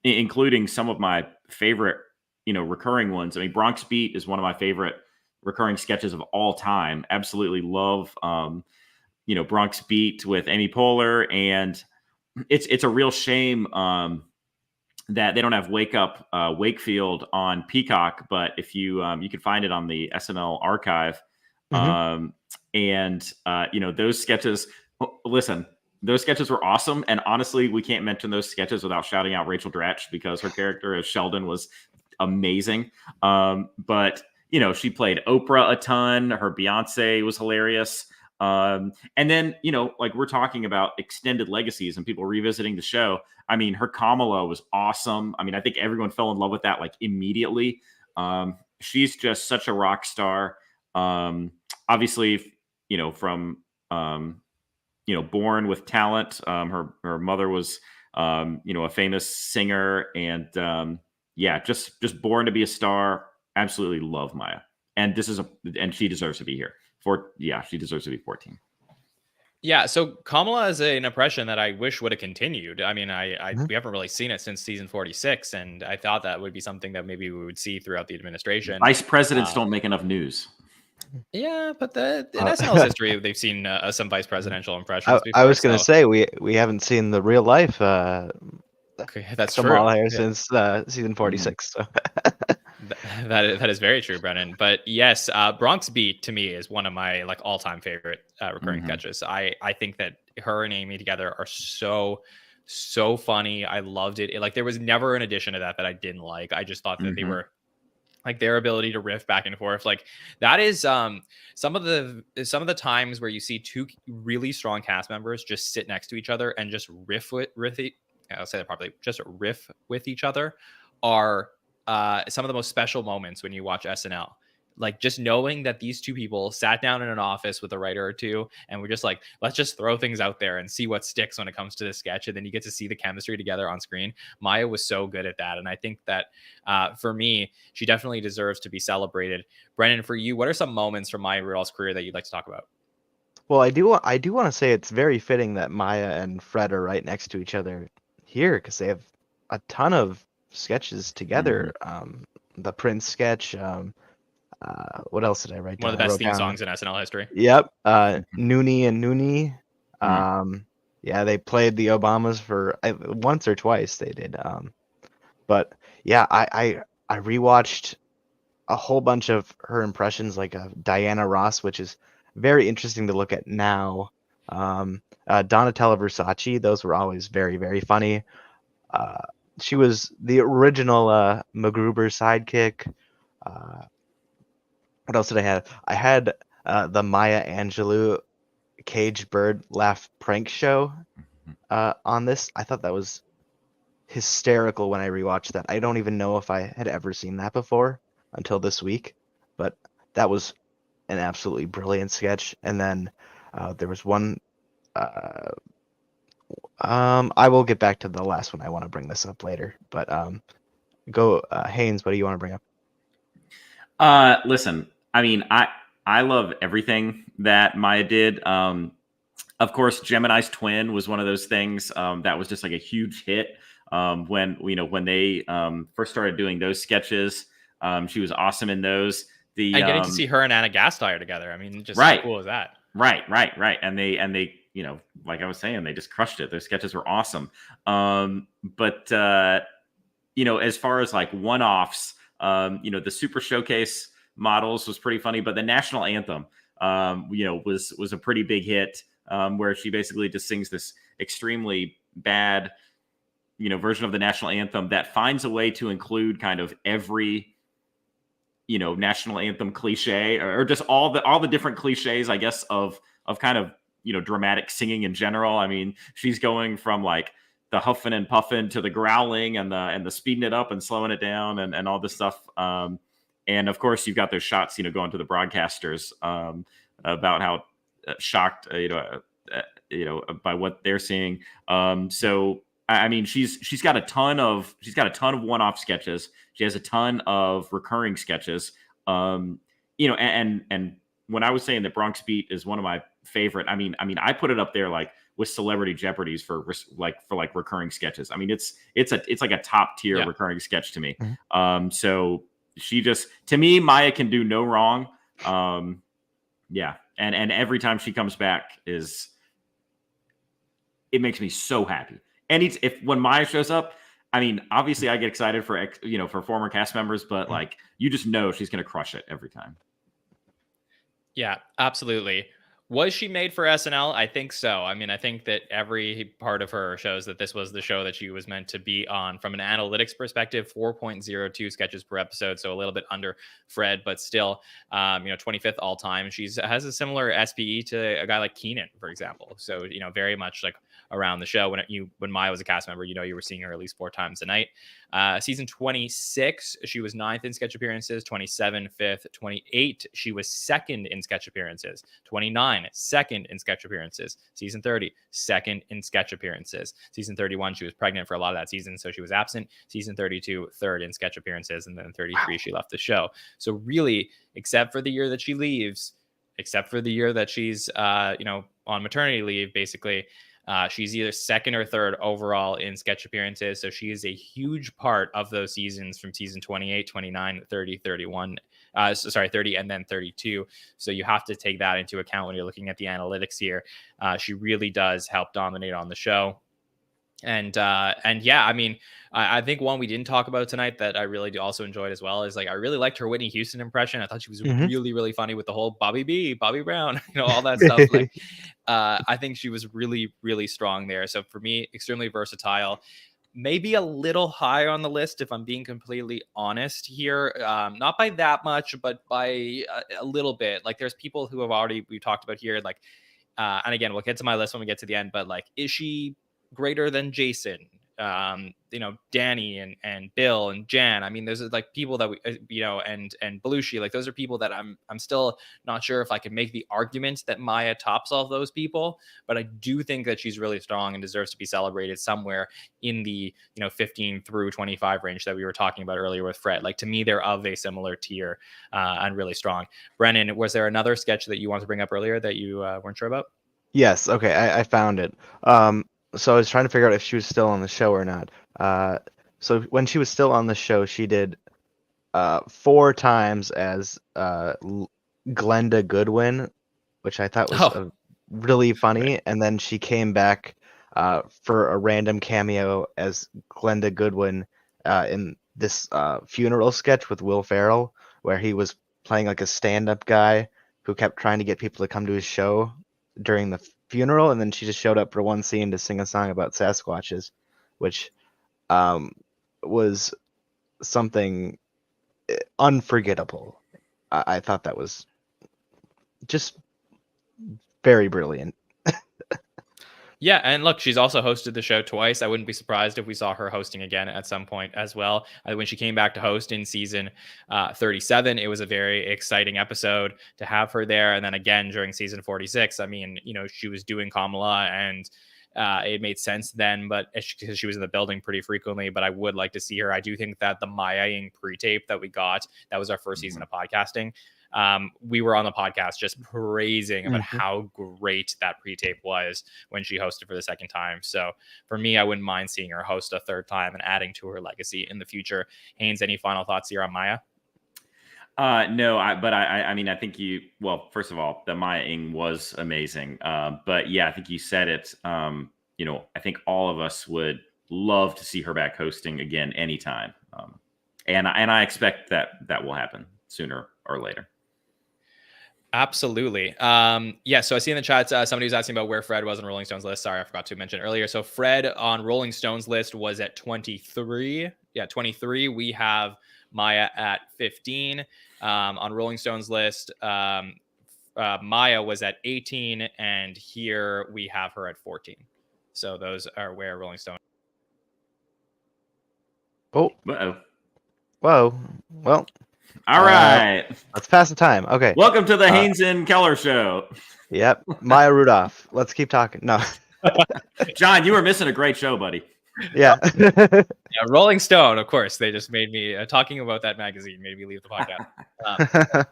including some of my favorite, recurring ones. I mean, Bronx Beat is one of my favorite recurring sketches of all time. Absolutely love Bronx Beat with Amy Poehler, and it's a real shame that they don't have Wake Up Wakefield on Peacock, but if you can find it on the SNL archive, mhm. and those sketches. Listen, those sketches were awesome, and honestly, we can't mention those sketches without shouting out Rachel Dratch because her character as Sheldon was amazing. But she played Oprah a ton. Her Beyonce was hilarious. And then, like we're talking about extended legacies and people revisiting the show. I mean, her Kamala was awesome. I mean, I think everyone fell in love with that like immediately. She's just such a rock star. Obviously, from born with talent. Her mother was a famous singer, and yeah, just born to be a star. Absolutely love Maya, and and she deserves to be here. She deserves to be 14. Yeah, so Kamala is an impression that I wish would have continued. I mean, Mhm. we haven't really seen it since season 46, and I thought that would be something that maybe we would see throughout the administration. Vice presidents Uh, don't make enough news. yeah, but in Uh, SNL's history, they've seen some vice presidential impressions I before. was gonna So say we haven't seen the real life okay, that's true. Kamala Harris Yeah. since season Mhm. 46. So That is very true, Brennan. But yes, Bronx Beat to me is one of my like all time favorite recurring Mhm. sketches. I think that her and Amy together are so funny. I loved it. Like there was never an addition to that I didn't like. I just thought that they Mhm. were like their ability to riff back and forth, like that is some of the times where you see two really strong cast members just sit next to each other and just I'll say that properly, just riff with each other, are some of the most special moments when you watch SNL. Like just knowing that these two people sat down in an office with a writer or two and we're just like, let's just throw things out there and see what sticks when it comes to this sketch, and then you get to see the chemistry together on screen. Maya was so good at that, and I think that for me, she definitely deserves to be celebrated. Brennan, for you, what are some moments from Maya Rudolph's career that you'd like to talk about? Well, I do want to say it's very fitting that Maya and Fred are right next to each other here because they have a ton of sketches Mhm. together. The Prince sketch. What else did I write One of down? the I best wrote theme down. songs in SNL history. Yep. Mhm. Noonie and Noonie. Mm. Yeah, they played the Obamas for once or twice. They did. But yeah, I rewatched a whole bunch of her impressions, like Diana Ross, which is very interesting to look at now. Donatella Versace, those were always very, very funny. Uh, she was the original MacGruber sidekick. Uh, what else did I have? I had the Maya Angelou Cage Bird Laugh prank show Mhm. on this. I thought that was hysterical when I rewatched that. I don't even know if I had ever seen that before until this week, but that was an absolutely brilliant sketch. And then there was one. Uh, I will get back to the last one. I want to bring this up later, but go Haynes. What do you want to bring up? Listen, I mean, I love everything that Maya did. Of course, Gemini's twin was one of those things that was just like a huge hit when when they first started doing those sketches. She was awesome in those. The And getting to see her and Anna Gasteyer together. I mean, just how right, cool is that? right, and they like I was saying, they just crushed it. Their sketches were awesome. But as far as like one offs, the Super Showcase models was pretty funny, but the national anthem, was a pretty big hit, where she basically just sings this extremely bad, version of the national anthem that finds a way to include kind of every national anthem cliche, or just all the different cliches, I guess, of kind of dramatic singing in general. I mean, she's going from like the huffing and puffing to the growling and the speeding it up and slowing it down and all this stuff. And of course, you've got those shots, going to the broadcasters, about how shocked, by what they're seeing. So I mean, she's got a ton of one-off sketches. She has a ton of recurring sketches. And when I was saying that Bronx Beat is one of my favorite, I put it up there like with Celebrity Jeopardies for recurring sketches. I mean, it's like a top tier Yeah. recurring sketch to me. Mhm. So she just, to me, Maya can do no wrong. Yeah, and every time she comes back it makes me so happy. And if when Maya shows up, I mean, obviously I get excited for former cast members, but like you just know she's going to crush it every time. Yeah, absolutely. Was she made for SNL? I think so. I mean, I think that every part of her shows that this was the show that she was meant to be on. From an analytics perspective, 4.02 sketches per episode, so a little bit under Fred, but still, 25th all time. She's has a similar SPE to a guy like Keenan, for example. So, very much like around the show. When Maya was a cast member, you were seeing her at least 4 times a night. Season 26, she was 9th in sketch appearances. 27, 5th. 28, she was 2nd in sketch appearances. 29, 2nd in sketch appearances. Season 30, 2nd in sketch appearances. Season 31, she was pregnant for a lot of that season, so she was absent. Season 32, 3rd in sketch appearances. And then 33, Wow. she left the show. So really, except for the year that she leaves, except for the year that she's, on maternity leave, basically, she's either 2nd or 3rd overall in sketch appearances. So she is a huge part of those seasons from season 28, 29, 30, 31. 30 and then 32. So you have to take that into account when you're looking at the analytics here. She really does help dominate on the show. And yeah, I mean, I think one we didn't talk about tonight that I really also enjoyed as well is like I really liked her Whitney Houston impression. I thought she was Mhm. really, really funny with the whole Bobby Brown, all that stuff. Like, I think she was really, really strong there. So for me, extremely versatile. Maybe a little higher on the list if I'm being completely honest here. Not by that much, but by a little bit. Like there's people who have already we talked about here, like, and again, we'll get to my list when we get to the end. But like, is she greater than Jason? Danny and Bill and Jan. I mean, those are like people that we, and Belushi, like those are people that I'm still not sure if I can make the argument that Maya tops all those people, but I do think that she's really strong and deserves to be celebrated somewhere in the 15 through 25 range that we were talking about earlier with Fred. Like, to me, they're of a similar tier and really strong. Brennan, was there another sketch that you wanted to bring up earlier that you weren't sure about? Yes. Okay. I found it. So I was trying to figure out if she was still on the show or not. So when she was still on the show, she did 4 times as Glenda Goodwin, which I thought was really funny. Right. And then she came back for a random cameo as Glenda Goodwin in this funeral sketch with Will Ferrell, where he was playing like a stand-up guy who kept trying to get people to come to his show during the funeral, and then she just showed up for one scene to sing a song about Sasquatches, which was something unforgettable. I thought that was just very brilliant. Yeah, and look, she's also hosted the show twice. I wouldn't be surprised if we saw her hosting again at some point as well. When she came back to host in season 37, it was a very exciting episode to have her there. And then again during season 46, I mean, she was doing Kamala, and it made sense then, but because she was in the building pretty frequently. But I would like to see her. I do think that the Maya-ing pre-tape that we got, that was our first season of podcasting. We were on the podcast just praising about how great that pre-tape was when she hosted for the second time. So for me, I wouldn't mind seeing her host a third time and adding to her legacy in the future. Haynes, any final thoughts here on Maya? No, I mean, I think first of all, the Maya-ing was amazing. But yeah, I think you said it. I think all of us would love to see her back hosting again anytime. And I expect that will happen sooner or later. Absolutely. Yeah, so I see in the chat somebody was asking about where Fred was on Rolling Stone's list. Sorry, I forgot to mention earlier. So Fred on Rolling Stone's list was at 23. Yeah, 23. We have Maya at 15. On Rolling Stone's list, Maya was at 18, and here we have her at 14. So those are where Rolling Stone. Oh. Uh-oh. Whoa. Well. All right. Let's pass the time. Okay. Welcome to the Haynes and Keller show. Yep. Maya Rudolph. Let's keep talking. No. John, you were missing a great show, buddy. Yeah. Yeah, Rolling Stone, of course. They just made me talking about that magazine made me leave the podcast.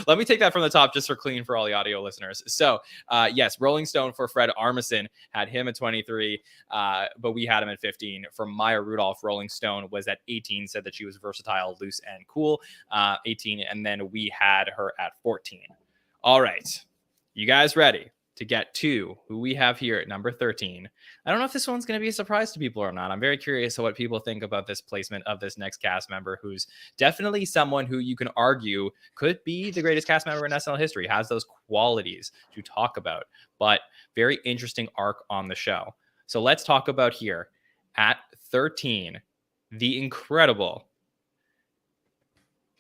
Let me take that from the top just for all the audio listeners. So, yes, Rolling Stone for Fred Armisen had him at 23, but we had him at 15. For Maya Rudolph, Rolling Stone was at 18, said that she was versatile, loose, and cool. 18, and then we had her at 14. All right, you guys ready to get to who we have here at number 13? I don't know if this one's going to be a surprise to people or not. I'm very curious what people think about this placement of this next cast member, who's definitely someone who you can argue could be the greatest cast member in SNL history, has those qualities to talk about, but very interesting arc on the show. So let's talk about here at 13, the incredible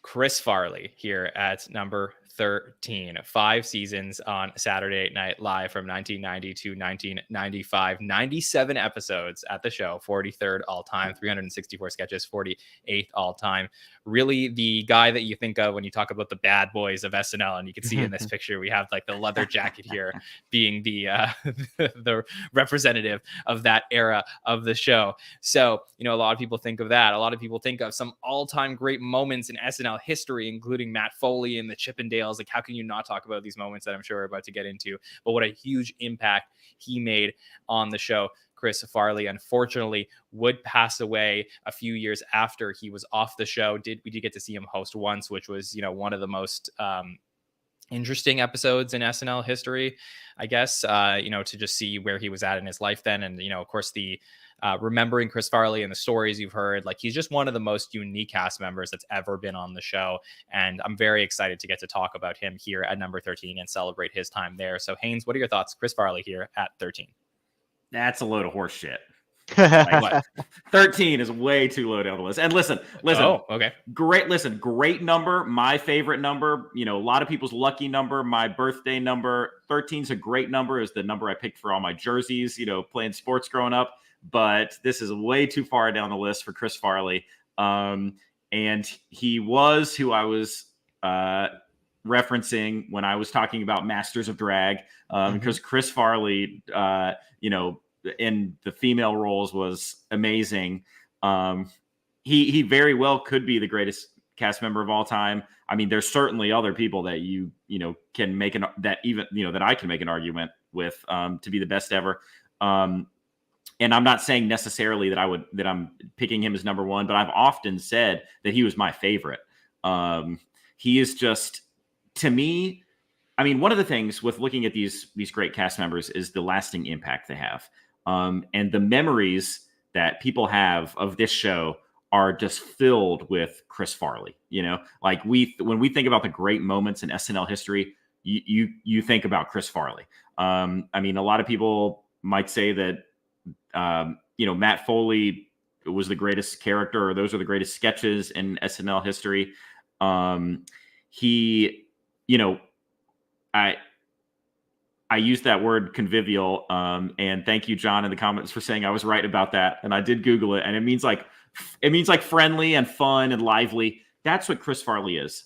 Chris Farley here at number 13. 5 seasons on Saturday Night Live from 1990 to 1995. 97 episodes at the show. 43rd all time. 364 sketches. 48th all time. Really the guy that you think of when you talk about the bad boys of SNL. And you can see in this picture, we have like the leather jacket here being the the representative of that era of the show. So, a lot of people think of that. A lot of people think of some all-time great moments in SNL history, including Matt Foley and the Chippendales. Like, how can you not talk about these moments that I'm sure we're about to get into? But what a huge impact he made on the show. Chris Farley, unfortunately, would pass away a few years after he was off the show. We did get to see him host once, which was, one of the most interesting episodes in SNL history, I guess, to just see where he was at in his life then. And, of course, the remembering Chris Farley and the stories you've heard, like, he's just one of the most unique cast members that's ever been on the show. And I'm very excited to get to talk about him here at number 13 and celebrate his time there. So Haynes, what are your thoughts? Chris Farley here at 13. That's a load of horse shit. Like, 13 is way too low down the list. And listen. Oh, okay. Great number. My favorite number. A lot of people's lucky number. My birthday number. 13 is a great number. Is the number I picked for all my jerseys. Playing sports growing up. but this is way too far down the list for Chris Farley. And he was who I was referencing when I was talking about Masters of Drag, because Chris Farley, in the female roles was amazing. He very well could be the greatest cast member of all time. I mean, there's certainly other people that can make that I can make an argument with to be the best ever. And I'm not saying necessarily that I'm picking him as number one, but I've often said that he was my favorite. He is just, to me, I mean, one of the things with looking at these great cast members is the lasting impact they have. And the memories that people have of this show are just filled with Chris Farley. Like when we think about the great moments in SNL history, you think about Chris Farley. I mean, a lot of people might say that Matt Foley was the greatest character, or those are the greatest sketches in SNL history. I used that word convivial, and thank you, John, in the comments for saying I was right about that. And I did Google it, and it means like friendly and fun and lively. That's what Chris Farley is.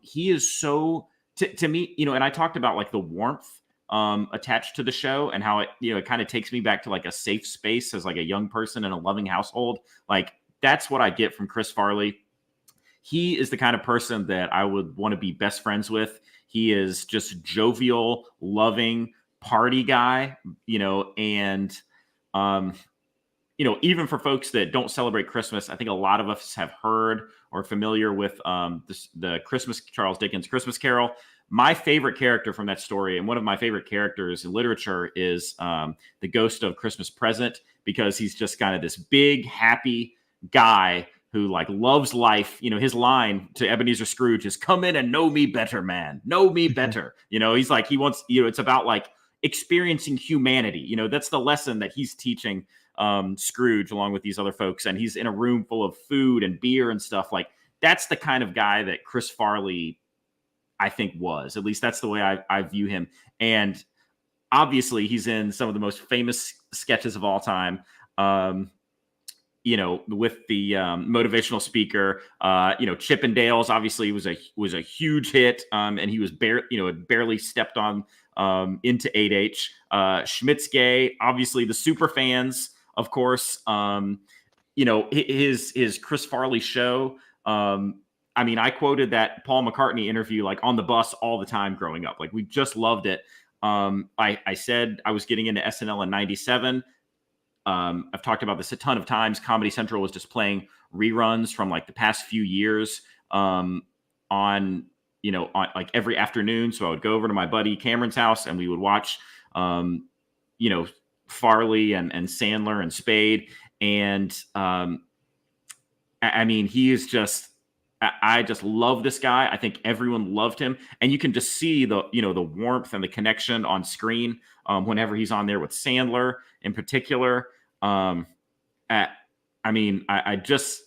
He is so, to me, and I talked about like the warmth attached to the show and how it kind of takes me back to like a safe space as like a young person in a loving household. Like that's what I get from Chris Farley. He is the kind of person that I would want to be best friends with. He is just jovial, loving, party guy, and even for folks that don't celebrate Christmas, I think a lot of us have heard or familiar with the Charles Dickens Christmas Carol. My favorite character from that story, and one of my favorite characters in literature, is the Ghost of Christmas Present, because he's just kind of this big, happy guy who like loves life. His line to Ebenezer Scrooge is, "Come in and know me better, man. Know me better." He's like, he wants, it's about like experiencing humanity. That's the lesson that he's teaching Scrooge along with these other folks. And he's in a room full of food and beer and stuff. Like that's the kind of guy that Chris Farley, I think, was. At least that's the way I view him. And obviously he's in some of the most famous sketches of all time. With the motivational speaker, Chippendales obviously was a huge hit, and he was barely stepped on into 8H. Schmitzke, obviously the superfans, of course. His Chris Farley show. I mean, I quoted that Paul McCartney interview like on the bus all the time growing up. Like we just loved it. I said I was getting into SNL in '97. I've talked about this a ton of times. Comedy Central was just playing reruns from like the past few years on like every afternoon. So I would go over to my buddy Cameron's house and we would watch, Farley and Sandler and Spade. And I mean, he is just, I just love this guy. I think everyone loved him, and you can just see the warmth and the connection on screen whenever he's on there with Sandler in particular. I just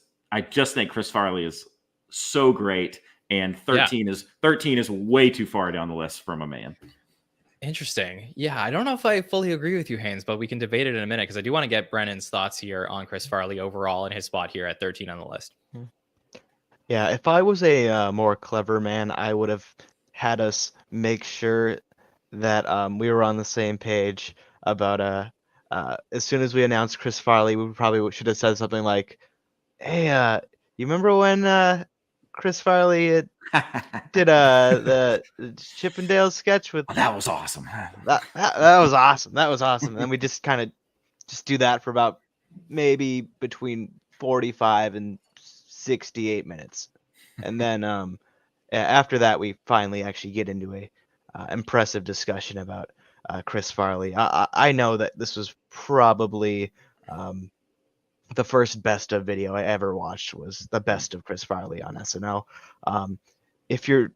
think Chris Farley is so great, and 13 is way too far down the list from a man. Interesting. Yeah, I don't know if I fully agree with you, Haynes, but we can debate it in a minute because I do want to get Brennan's thoughts here on Chris Farley overall and his spot here at 13 on the list. Yeah, if I was a more clever man, I would have had us make sure that we were on the same page about as soon as we announced Chris Farley, we probably should have said something like, "Hey, you remember when Chris Farley did the Chippendale sketch with?" Oh, that was awesome. That was awesome. That was awesome. And then we just kind of do that for about maybe between 45 and 68 minutes, and then after that we finally actually get into a impressive discussion about Chris Farley. I know that this was probably the first best of video I ever watched was the best of Chris Farley on SNL. If you're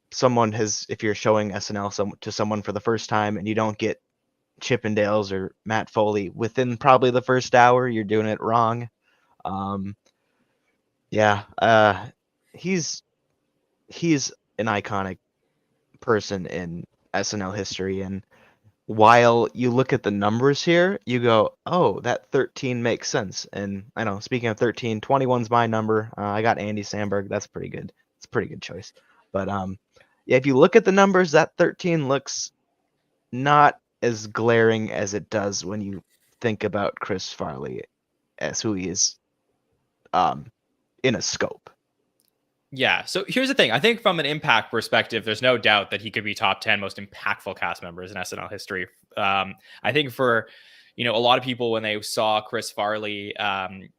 showing SNL to someone for the first time and you don't get Chippendales or Matt Foley within probably the first hour, you're doing it wrong. He's an iconic person in SNL history, and while you look at the numbers here, you go, oh, that 13 makes sense. And I know, speaking of 13, 21's my number. I got Andy Samberg. That's pretty good. It's a pretty good choice. But yeah, if you look at the numbers, that 13 looks not as glaring as it does when you think about Chris Farley as who he is in a scope. Yeah. So here's the thing. I think from an impact perspective, there's no doubt that he could be top 10 most impactful cast members in SNL history. I think for, a lot of people, when they saw Chris Farley, and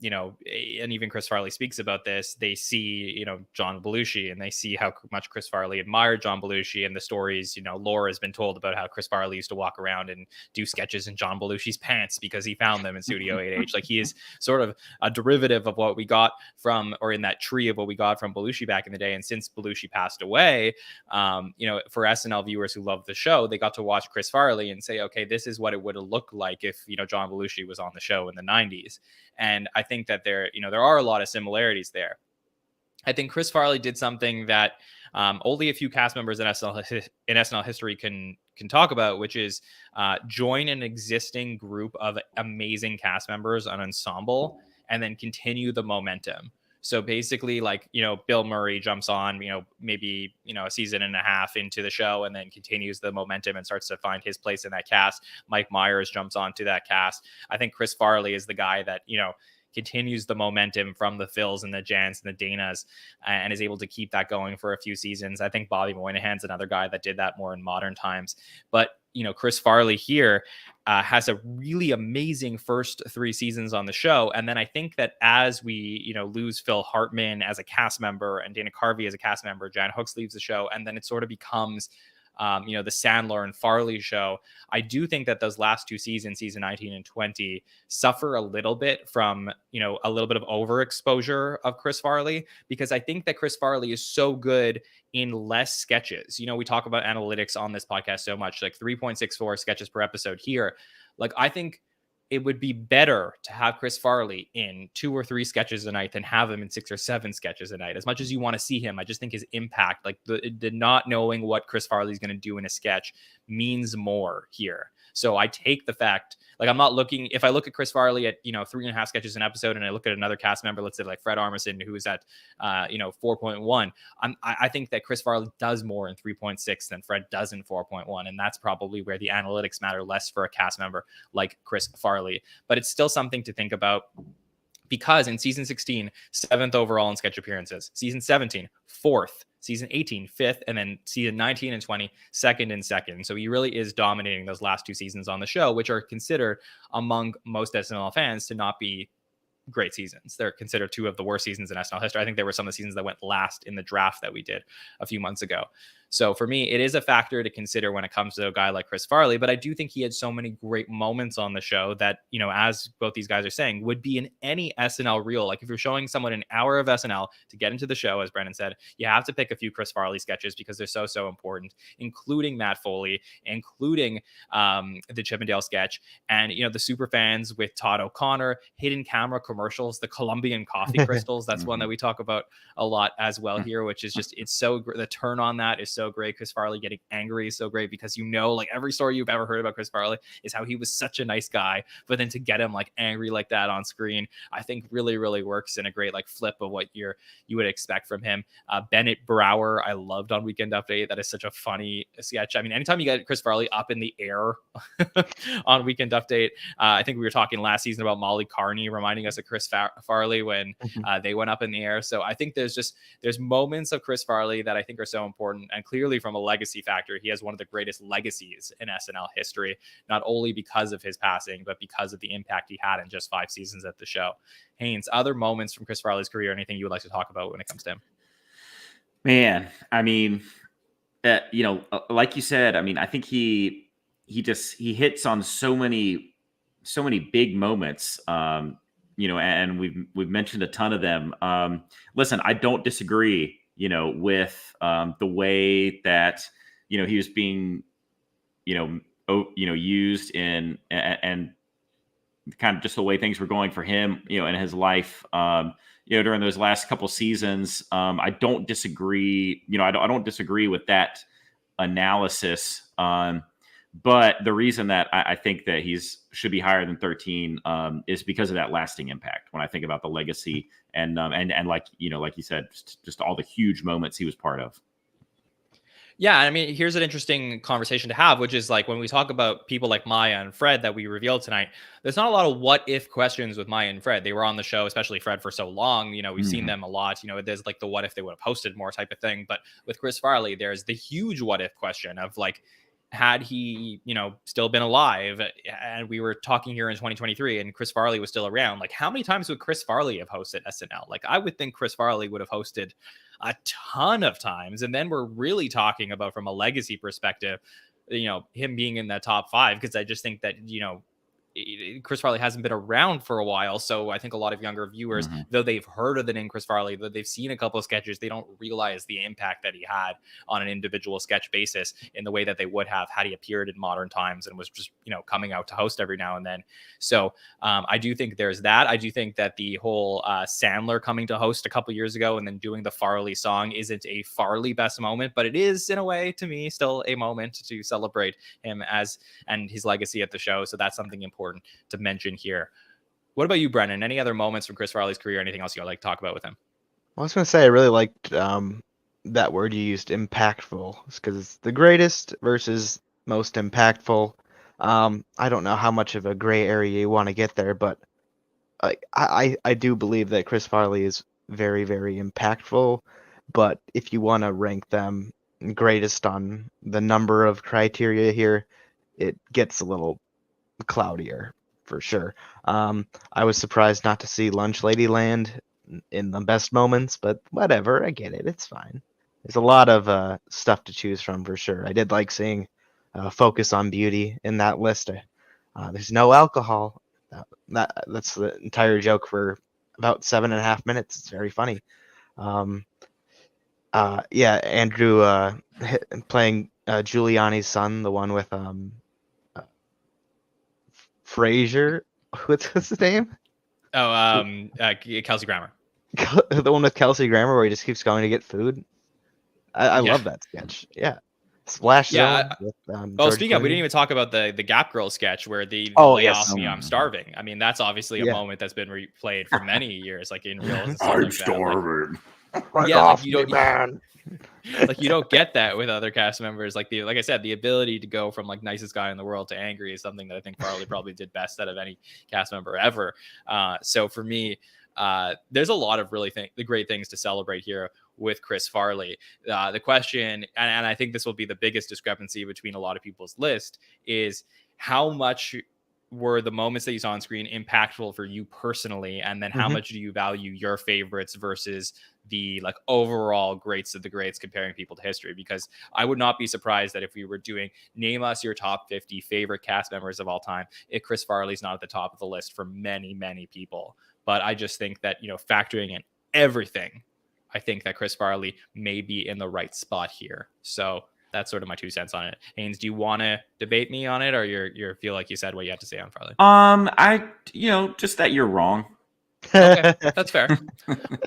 even Chris Farley speaks about this, they see, John Belushi, and they see how much Chris Farley admired John Belushi, and the stories, Laura has been told about how Chris Farley used to walk around and do sketches in John Belushi's pants because he found them in Studio 8H. Like, he is sort of a derivative of what we got from, or in that tree of what we got from Belushi back in the day. And since Belushi passed away, for SNL viewers who love the show, they got to watch Chris Farley and say, okay, this is what it would have looked like if, John Belushi was on the show in the 90s. And I think that there are a lot of similarities there. I think Chris Farley did something that only a few cast members in SNL history can talk about, which is join an existing group of amazing cast members, an ensemble, and then continue the momentum. So basically, like, Bill Murray jumps on, maybe, a season and a half into the show and then continues the momentum and starts to find his place in that cast. Mike Myers jumps onto that cast. I think Chris Farley is the guy that, continues the momentum from the Phils and the Jans and the Danas, and is able to keep that going for a few seasons. I think Bobby Moynihan's another guy that did that more in modern times. But, Chris Farley here has a really amazing first 3 seasons on the show. And then I think that as we, lose Phil Hartman as a cast member and Dana Carvey as a cast member, Jan Hooks leaves the show, and then it sort of becomes the Sandler and Farley show. I do think that those last 2 seasons, season 19 and 20, suffer a little bit from, a little bit of overexposure of Chris Farley, because I think that Chris Farley is so good in less sketches. We talk about analytics on this podcast so much, like 3.64 sketches per episode here. Like, I think it would be better to have Chris Farley in 2 or 3 sketches a night than have him in 6 or 7 sketches a night. As much as you want to see him, I just think his impact, like the not knowing what Chris Farley is going to do in a sketch, means more here. So I take the fact, like, I'm not looking, if I look at Chris Farley at, 3.5 sketches an episode, and I look at another cast member, let's say like Fred Armisen, who is at, 4.1, I think that Chris Farley does more in 3.6 than Fred does in 4.1. And that's probably where the analytics matter less for a cast member like Chris Farley. But it's still something to think about, because in season 16, 7th overall in sketch appearances, season 17, 4th, season 18, 5th, and then season 19 and 20, 2nd and 2nd. So he really is dominating those last 2 seasons on the show, which are considered among most SNL fans to not be great seasons. They're considered 2 of the worst seasons in SNL history. I think there were some of the seasons that went last in the draft that we did a few months ago. So for me, it is a factor to consider when it comes to a guy like Chris Farley, but I do think he had so many great moments on the show that, as both these guys are saying, would be in any SNL reel. Like, if you're showing someone an hour of SNL to get into the show, as Brendan said, you have to pick a few Chris Farley sketches because they're so important, including Matt Foley, including the Chippendale sketch, and, the Superfans with Todd O'Connor, hidden camera commercials, the Colombian coffee crystals. That's one that we talk about a lot as well here, which is just, it's so the turn on that is so great. Chris Farley getting angry is so great, because like every story you've ever heard about Chris Farley is how he was such a nice guy, but then to get him like angry like that on screen, I think really works in a great like flip of what you would expect from him. Bennett Brower, I loved on Weekend Update. That is such a funny sketch. I mean, anytime you get Chris Farley up in the air on Weekend Update, I think we were talking last season about Molly Carney reminding us of Chris Farley when they went up in the air. So I think there's moments of Chris Farley that I think are so important, and clearly from a legacy factor, he has one of the greatest legacies in SNL history, not only because of his passing, but because of the impact he had in just 5 seasons at the show. Haynes, other moments from Chris Farley's career, anything you would like to talk about when it comes to him? Man, I mean, like you said, I mean, I think he hits on so many big moments, and we've mentioned a ton of them. Listen, I don't disagree, with the way that, he was being, used in, and kind of just the way things were going for him, in his life, during those last couple seasons. I don't disagree, I don't disagree with that analysis. But the reason that I think that should be higher than 13 is because of that lasting impact. When I think about the legacy and like like you said, just all the huge moments he was part of. Yeah, I mean, here's an interesting conversation to have, which is like when we talk about people like Maya and Fred that we revealed tonight, there's not a lot of what if questions with Maya and Fred. They were on the show, especially Fred, for so long. We've seen them a lot. There's like the what if they would have hosted more type of thing. But with Chris Farley, there's the huge what if question of like, had he, still been alive, and we were talking here in 2023 and Chris Farley was still around, like how many times would Chris Farley have hosted SNL? Like I would think Chris Farley would have hosted a ton of times. And then we're really talking about from a legacy perspective, him being in that top 5, because I just think that, Chris Farley hasn't been around for a while. So I think a lot of younger viewers, though they've heard of the name Chris Farley, though they've seen a couple of sketches, they don't realize the impact that he had on an individual sketch basis in the way that they would have had he appeared in modern times and was just, coming out to host every now and then. So I do think there's that. I do think that the whole Sandler coming to host a couple years ago and then doing the Farley song isn't a Farley best moment, but it is in a way to me still a moment to celebrate him and his legacy at the show. So that's something important to mention here. What about you, Brennan? Any other moments from Chris Farley's career? Anything else you'd like to talk about with him? I was going to say I really liked that word you used, impactful, because it's the greatest versus most impactful. I don't know how much of a gray area you want to get there, but I do believe that Chris Farley is very, very impactful. But if you want to rank them greatest on the number of criteria here, it gets a little cloudier for sure. I was surprised not to see Lunch Ladyland in the best moments, but whatever, I get it. It's fine. There's a lot of stuff to choose from for sure. I did like seeing Focus on Beauty in that list. There's no alcohol. That's the entire joke for about 7.5 minutes. It's very funny. Yeah, Andrew playing Giuliani's son, the one with Frasier. What's his name? Kelsey Grammer. The one with Kelsey Grammer where he just keeps going to get food. I love that sketch. Yeah. Splash Zone. With, speaking of, we didn't even talk about the Gap Girl sketch where the lay off me, I'm starving. I mean, that's obviously a moment that's been replayed for many years, like in real. I'm starving. Like you don't, man. Like you don't get that with other cast members. Like I said, the ability to go from like nicest guy in the world to angry is something that I think Farley probably did best out of any cast member ever. So for me, there's a lot of really the great things to celebrate here with Chris Farley. The question, and I think this will be the biggest discrepancy between a lot of people's list, is how much were the moments that you saw on screen impactful for you personally, and then how much do you value your favorites versus the like overall greats of the greats, comparing people to history? Because I would not be surprised that if we were doing name us your top 50 favorite cast members of all time, if Chris Farley's not at the top of the list for many people. But I just think that, factoring in everything, I think that Chris Farley may be in the right spot here. So that's sort of my 2 cents on it. Haynes, do you want to debate me on it, or you feel like you said what you had to say on Farley? Just that you're wrong. Okay, that's fair.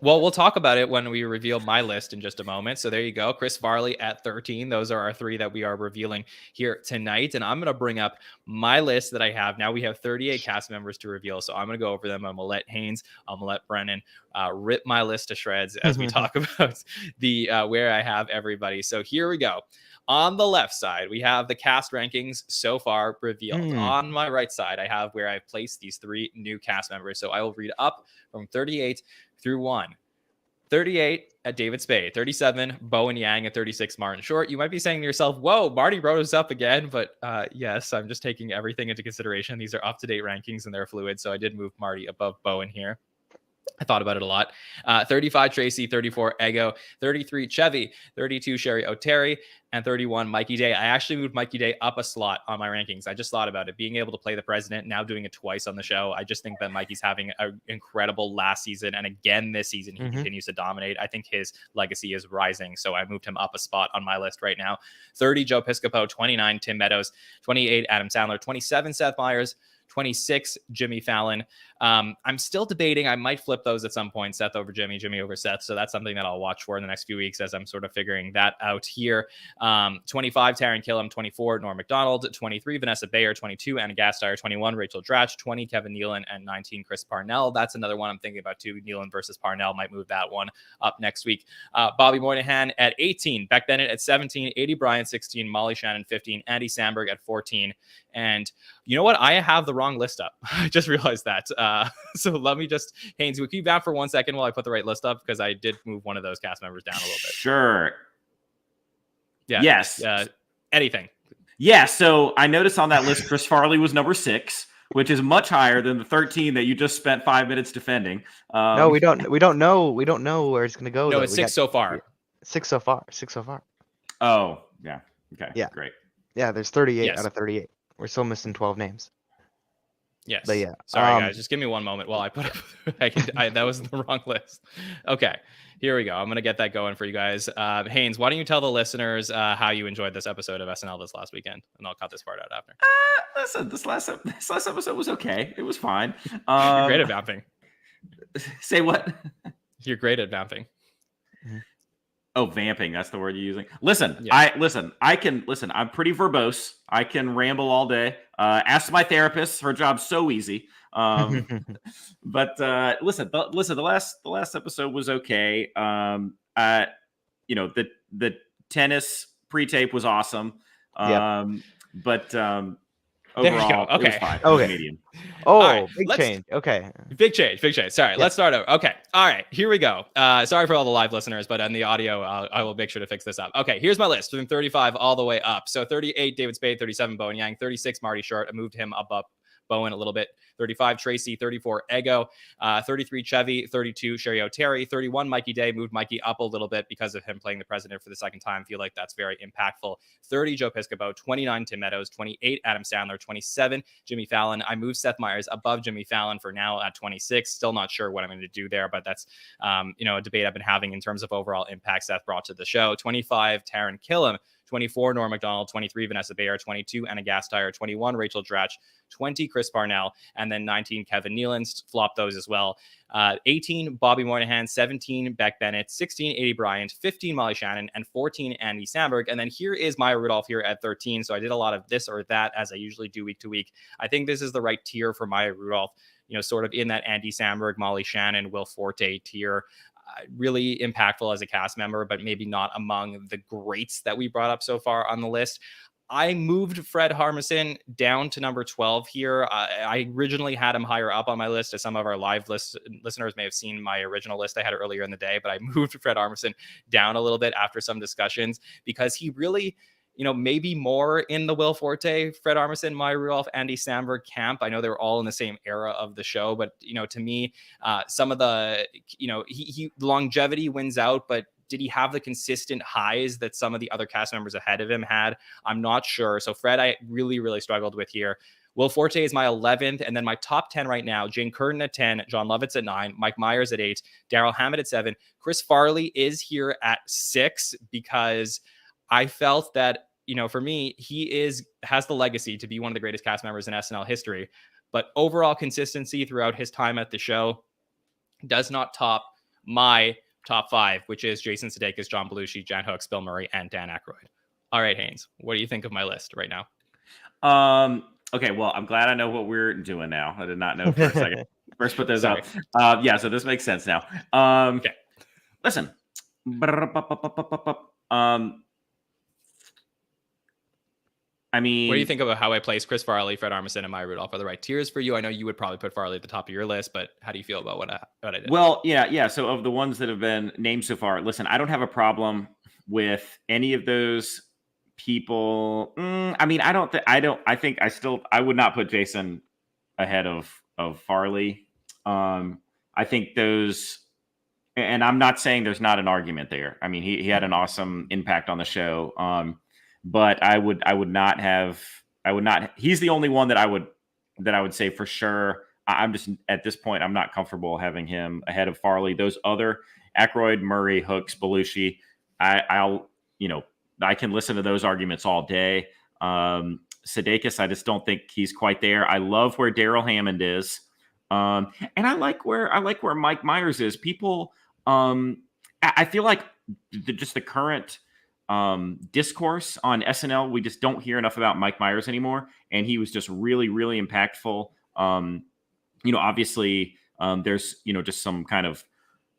Well, we'll talk about it when we reveal my list in just a moment. So there you go. Chris Farley at 13. Those are our 3 that we are revealing here tonight. And I'm going to bring up my list that I have. Now we have 38 cast members to reveal. So I'm going to go over them. I'm going to let Haynes, I'm going to let Brennan rip my list to shreds as we talk about the where I have everybody. So here we go. On the left side, we have the cast rankings so far revealed. On my right side, I have where I've placed these 3 new cast members. So I will read up from 38 through 1. 38 at David Spade, 37 Bowen Yang, at 36 Martin Short. You might be saying to yourself, whoa, Marty wrote us up again. But yes, I'm just taking everything into consideration. These are up-to-date rankings and they're fluid. So I did move Marty above Bowen here. I thought about it a lot. 35 Tracy, 34 Ego, 33 Chevy, 32 Sherry O'Terry, and 31 Mikey Day. I actually moved Mikey Day up a slot on my rankings. I just thought about it. Being able to play the president, now doing it twice on the show. I just think that Mikey's having an incredible last season. And again, this season, he continues to dominate. I think his legacy is rising. So I moved him up a spot on my list right now. 30 Joe Piscopo, 29 Tim Meadows, 28 Adam Sandler, 27 Seth Meyers, 26 Jimmy Fallon, I'm still debating. I might flip those at some point. Seth over Jimmy, Jimmy over Seth. So that's something that I'll watch for in the next few weeks as I'm sort of figuring that out here. 25, Taron Killam. 24, Norm Macdonald. 23, Vanessa Bayer. 22, Anna Gasteyer. 21, Rachel Dratch. 20, Kevin Nealon. And 19, Chris Parnell. That's another one I'm thinking about too. Nealon versus Parnell might move that one up next week. Bobby Moynihan at 18, Beck Bennett at 17, 80 Bryant 16, Molly Shannon 15, Andy Samberg at 14. And you know what? I have the wrong list up. I just realized that. So let me just, Haynes, will you back for 1 second while I put the right list up? Because I did move one of those cast members down a little bit. Sure. Yeah. Yes. Anything. Yeah. So I noticed on that list, Chris Farley was number 6, which is much higher than the 13 that you just spent 5 minutes defending. No, we don't know where it's gonna go. No, though. it's 6 so far. 6 so far. Oh, yeah. Okay. Yeah. Great. Yeah, there's 38 Yes. out of 38. We're still missing 12 names. Yes. But yeah. Sorry, guys. Just give me one moment while I put up. That was the wrong list. Okay. Here we go. I'm going to get that going for you guys. Haynes, why don't you tell the listeners how you enjoyed this episode of SNL this last weekend? And I'll cut this part out after. Listen, this last episode was okay. It was fine. You're great at vamping. Say what? You're great at vamping. Oh, vamping. That's the word you're using. Listen, Yeah. I'm pretty verbose. I can ramble all day. Ask my therapist. Her job's so easy. But listen, the last episode was okay. The tennis pre-tape was awesome. But overall, Okay. it was fine. Okay. Medium. Oh, right, big change. Okay. Big change. Sorry, let's start over. Okay. All right, here we go. Sorry for all the live listeners, but on the audio, I will make sure to fix this up. Okay, here's my list from 35 all the way up. So 38, David Spade. 37, Bowen Yang. 36, Marty Short. I moved him up Bowen a little bit. 35, Tracy. 34, Ego. 33, Chevy. 32, Sherry O'Terry. 31, Mikey Day. Moved Mikey up a little bit because of him playing the president for the second time. Feel like that's very impactful. 30, Joe Piscopo. 29, Tim Meadows. 28, Adam Sandler. 27, Jimmy Fallon. I moved Seth Meyers above Jimmy Fallon for now at 26. Still not sure what I'm going to do there, but that's a debate I've been having in terms of overall impact Seth brought to the show. 25, Taron Killam. 24, Norm Macdonald. 23, Vanessa Bayer. 22, Anna Gasteyer. 21, Rachel Dratch. 20, Chris Parnell. And then 19, Kevin Nealon. Flop those as well. 18, Bobby Moynihan. 17, Beck Bennett. 16, 80 Bryant. 15, Molly Shannon. And 14, Andy Samberg. And then here is Maya Rudolph here at 13. So I did a lot of this or that as I usually do week to week. I think this is the right tier for Maya Rudolph, sort of in that Andy Samberg, Molly Shannon, Will Forte tier. Really impactful as a cast member, but maybe not among the greats that we brought up so far on the list. I moved Fred Harmison down to number 12 here. I originally had him higher up on my list, as some of our live listeners may have seen my original list I had earlier in the day, but I moved Fred Harmison down a little bit after some discussions because he really, maybe more in the Will Forte, Fred Armisen, Maya Rudolph, Andy Samberg camp. I know they were all in the same era of the show, but, to me, some of the, he longevity wins out, but did he have the consistent highs that some of the other cast members ahead of him had? I'm not sure. So Fred, I really, really struggled with here. Will Forte is my 11th, and then my top 10 right now, Jane Curtin at 10, John Lovitz at 9, Mike Myers at 8, Daryl Hammett at 7. Chris Farley is here at 6 because I felt that, for me, he has the legacy to be one of the greatest cast members in SNL history, but overall consistency throughout his time at the show does not top my top 5, which is Jason Sudeikis, John Belushi, Jan Hooks, Bill Murray, and Dan Aykroyd. All right, Haynes, what do you think of my list right now? Okay, well, I'm glad I know what we're doing now. I did not know for a second. First put those up. So this makes sense now. Okay. Listen. I mean, what do you think about how I placed Chris Farley, Fred Armisen, and Maya Rudolph are the right tiers for you? I know you would probably put Farley at the top of your list, but how do you feel about what I did? Well, yeah. So of the ones that have been named so far, listen, I don't have a problem with any of those people. I would not put Jason ahead of Farley. I think those, and I'm not saying there's not an argument there. I mean, he had an awesome impact on the show. But I would not. He's the only one that I would say for sure. I'm just at this point, I'm not comfortable having him ahead of Farley. Those other Aykroyd, Murray, Hooks, Belushi, I can listen to those arguments all day. Sudeikis, I just don't think he's quite there. I love where Daryl Hammond is. And I like where Mike Myers is. People, I feel like just the current discourse on SNL, we just don't hear enough about Mike Myers anymore, and he was just really, really impactful. Obviously, there's just some kind of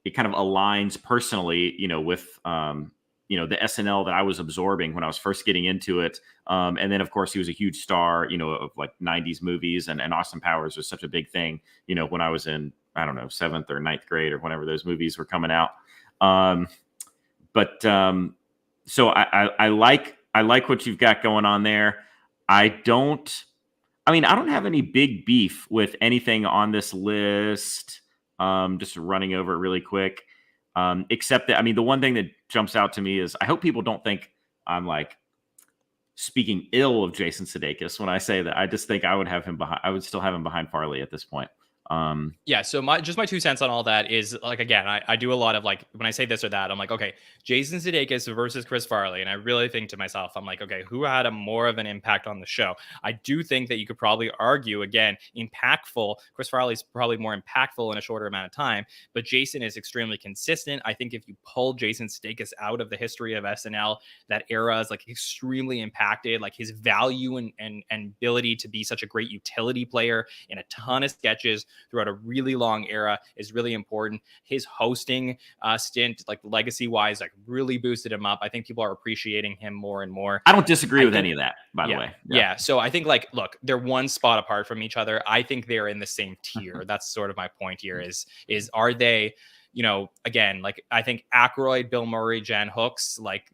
it kind of aligns personally, with the SNL that I was absorbing when I was first getting into it. And then, of course, he was a huge star, of like 90s movies, and Austin Powers was such a big thing, when I was in, I don't know, 7th or 9th grade or whenever those movies were coming out. So I like what you've got going on there. I don't have any big beef with anything on this list. Just running over it really quick. Except that, the one thing that jumps out to me is I hope people don't think I'm like speaking ill of Jason Sudeikis when I say that. I just think I would still have him behind Farley at this point. Yeah, so my 2 cents on all that is, like, again, I do a lot of, like, when I say this or that, I'm like, okay, Jason Sudeikis versus Chris Farley, and I really think to myself, I'm like, okay, who had a more of an impact on the show? I do think that you could probably argue, again, impactful. Chris Farley's probably more impactful in a shorter amount of time, but Jason is extremely consistent. I think if you pull Jason Sudeikis out of the history of SNL, that era is like extremely impacted. Like, his value and ability to be such a great utility player in a ton of sketches throughout a really long era is really important. His hosting stint, like legacy wise, like really boosted him up. I think people are appreciating him more and more. I don't disagree with any of that, by the way. Yeah. So I think, like, look, they're one spot apart from each other. I think they're in the same tier. That's sort of my point here is are they, again, like, I think Aykroyd, Bill Murray, Jan Hooks, like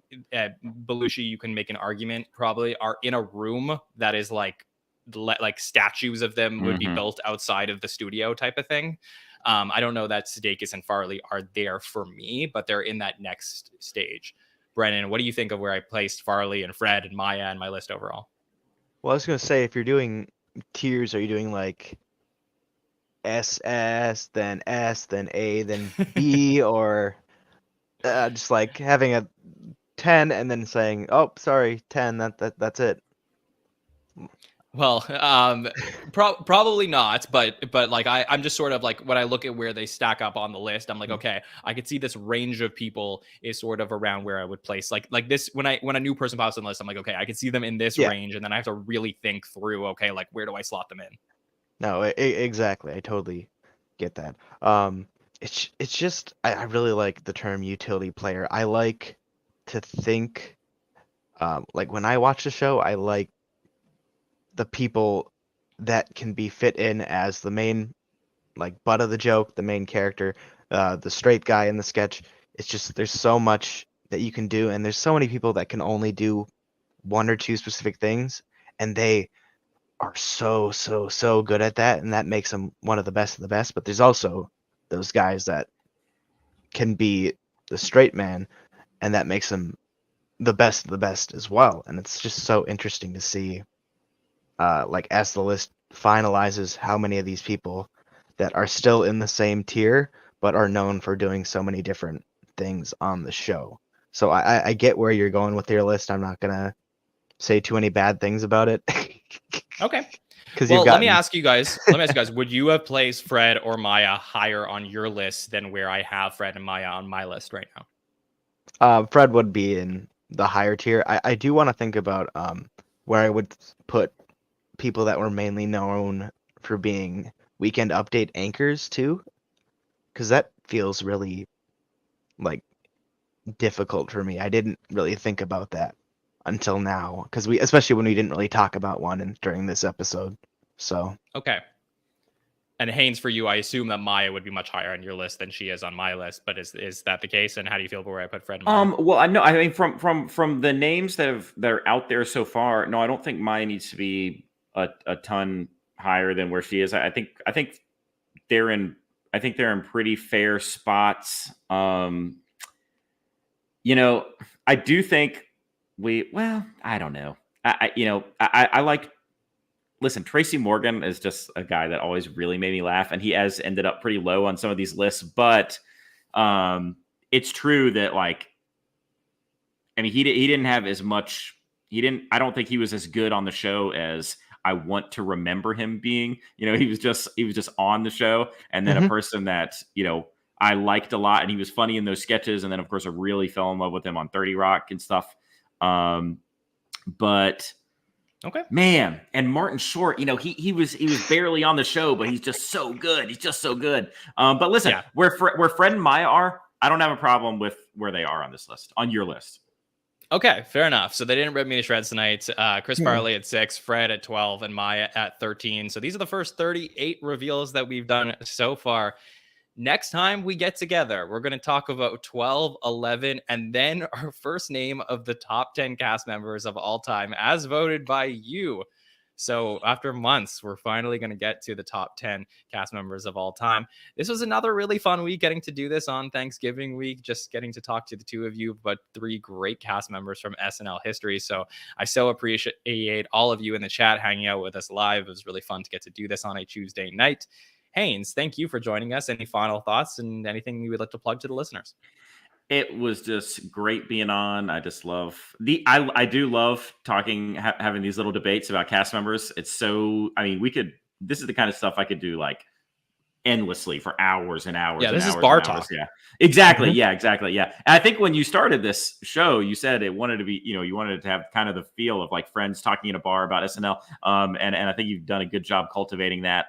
Belushi, you can make an argument probably are in a room that is like statues of them would be built outside of the studio type of thing. I don't know that Sudeikis and Farley are there for me, but they're in that next stage. Brennan, what do you think of where I placed Farley and Fred and Maya in my list overall? Well, I was going to say, if you're doing tiers, are you doing like SS, then S, then A, then B, or just like having a 10 and then saying, oh, sorry, 10, that's it? Well, probably not, but like I'm just sort of like, when I look at where they stack up on the list, I'm like, okay, I could see this range of people is sort of around where I would place like this when a new person pops on the list, I'm like, okay, I can see them in this range, and then I have to really think through, okay, like, where do I slot them in? No, exactly. I totally get that. It's just I really like the term utility player. I like to think, like, when I watch the show, I like the people that can be fit in as the main, like, butt of the joke, the main character, the straight guy in the sketch. It's just there's so much that you can do, and there's so many people that can only do one or two specific things, and they are so good at that, and that makes them one of the best of the best. But there's also those guys that can be the straight man, and that makes them the best of the best as well. And it's just so interesting to see, like, as the list finalizes, how many of these people that are still in the same tier but are known for doing so many different things on the show. So I get where you're going with your list. I'm not gonna say too many bad things about it. Okay. Because Well, let me ask you guys, would you have placed Fred or Maya higher on your list than where I have Fred and Maya on my list right now? Fred would be in the higher tier. I do want to think about where I would put people that were mainly known for being Weekend Update anchors too, because that feels really, like, difficult for me. I didn't really think about that until now, because especially when we didn't really talk about one during this episode. So Okay. And Haynes, for you, I assume that Maya would be much higher on your list than she is on my list, but is that the case? And how do you feel about where I put Fred and Maya? Well, I know. I mean, from the names that are out there so far, no, I don't think Maya needs to be a ton higher than where she is. I think they're in pretty fair spots. I do think I don't know. I like. Listen, Tracy Morgan is just a guy that always really made me laugh, and he has ended up pretty low on some of these lists. But it's true that, like, I mean, he didn't have as much. I don't think he was as good on the show as I want to remember him being. He was just on the show, and then a Mhm. person that I liked a lot, and he was funny in those sketches, and then of course I really fell in love with him on 30 Rock and stuff. But Okay. man, and Martin Short, he was barely on the show, but he's just so good. He's just so good. But listen, Yeah. where Fred and Maya are, I don't have a problem with where they are on this list, on your list. Okay, fair enough. So they didn't rip me to shreds tonight. Chris Hmm. Farley at 6, Fred at 12, and Maya at 13. So these are the first 38 reveals that we've done so far. Next time we get together, we're going to talk about 12, 11, and then our first name of the top 10 cast members of all time, as voted by you. So after months, we're finally going to get to the top 10 cast members of all time. This was another really fun week getting to do this on Thanksgiving week, just getting to talk to the two of you, but 3 great cast members from SNL history. So I so appreciate all of you in the chat hanging out with us live. It was really fun to get to do this on a Tuesday night. Haynes, thank you for joining us. Any final thoughts and anything you would like to plug to the listeners? It was just great being on. I just love I do love talking, having these little debates about cast members. It's so, this is the kind of stuff I could do like endlessly for hours and hours Yeah, and this is hours bar and hours. talk. Yeah, exactly. Mhm. Yeah, exactly. Yeah. And I think when you started this show, you said it wanted to be, you wanted it to have kind of the feel of like friends talking in a bar about SNL. And I think you've done a good job cultivating that.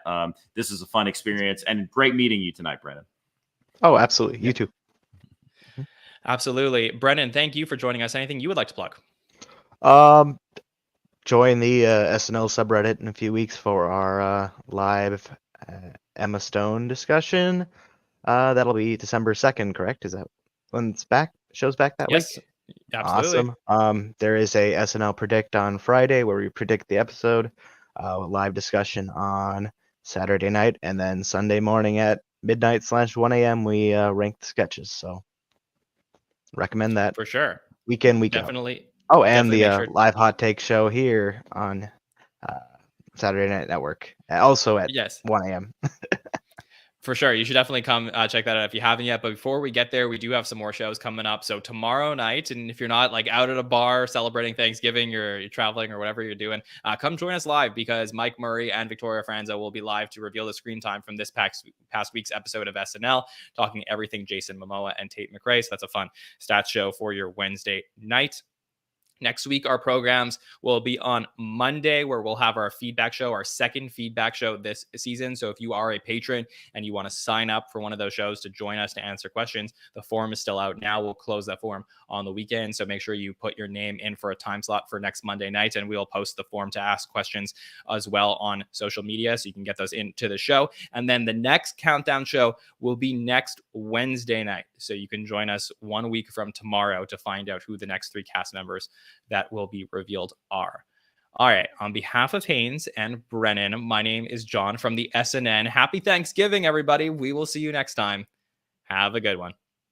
This is a fun experience and great meeting you tonight, Brennan. Oh, absolutely. You Yeah. too. Absolutely. Brennan, thank you for joining us. Anything you would like to plug? Um, Join the SNL subreddit in a few weeks for our live Emma Stone discussion. That'll be December 2nd, correct? Is that when it's back? Show's back that Yes, week? absolutely. Awesome. There is a SNL Predict on Friday where we predict the episode. Live discussion on Saturday night, and then Sunday morning at midnight/1 a.m. we rank the sketches. So recommend that For sure. week in, week out. Definitely. Oh, and Definitely the make sure. live hot take show here on uh, Saturday Night Network, also at Yes. 1 a.m. For sure. You should definitely come check that out if you haven't yet. But before we get there, we do have some more shows coming up. So tomorrow night, and if you're not like out at a bar celebrating Thanksgiving or you're traveling or whatever you're doing, come join us live because Mike Murray and Victoria Franzo will be live to reveal the screen time from this past week's episode of SNL, talking everything Jason Momoa and Tate McRae. So that's a fun stats show for your Wednesday night. Next week, our programs will be on Monday, where we'll have our feedback show, our second feedback show this season. So if you are a patron and you want to sign up for one of those shows to join us to answer questions, the form is still out now. We'll close that form on the weekend. So make sure you put your name in for a time slot for next Monday night, and we'll post the form to ask questions as well on social media so you can get those into the show. And then the next countdown show will be next Wednesday night. So you can join us 1 week from tomorrow to find out who the next 3 cast members that will be revealed are. All right. On behalf of Haynes and Brennan, my name is John from the SNN. Happy Thanksgiving, everybody. We will see you next time. Have a good one.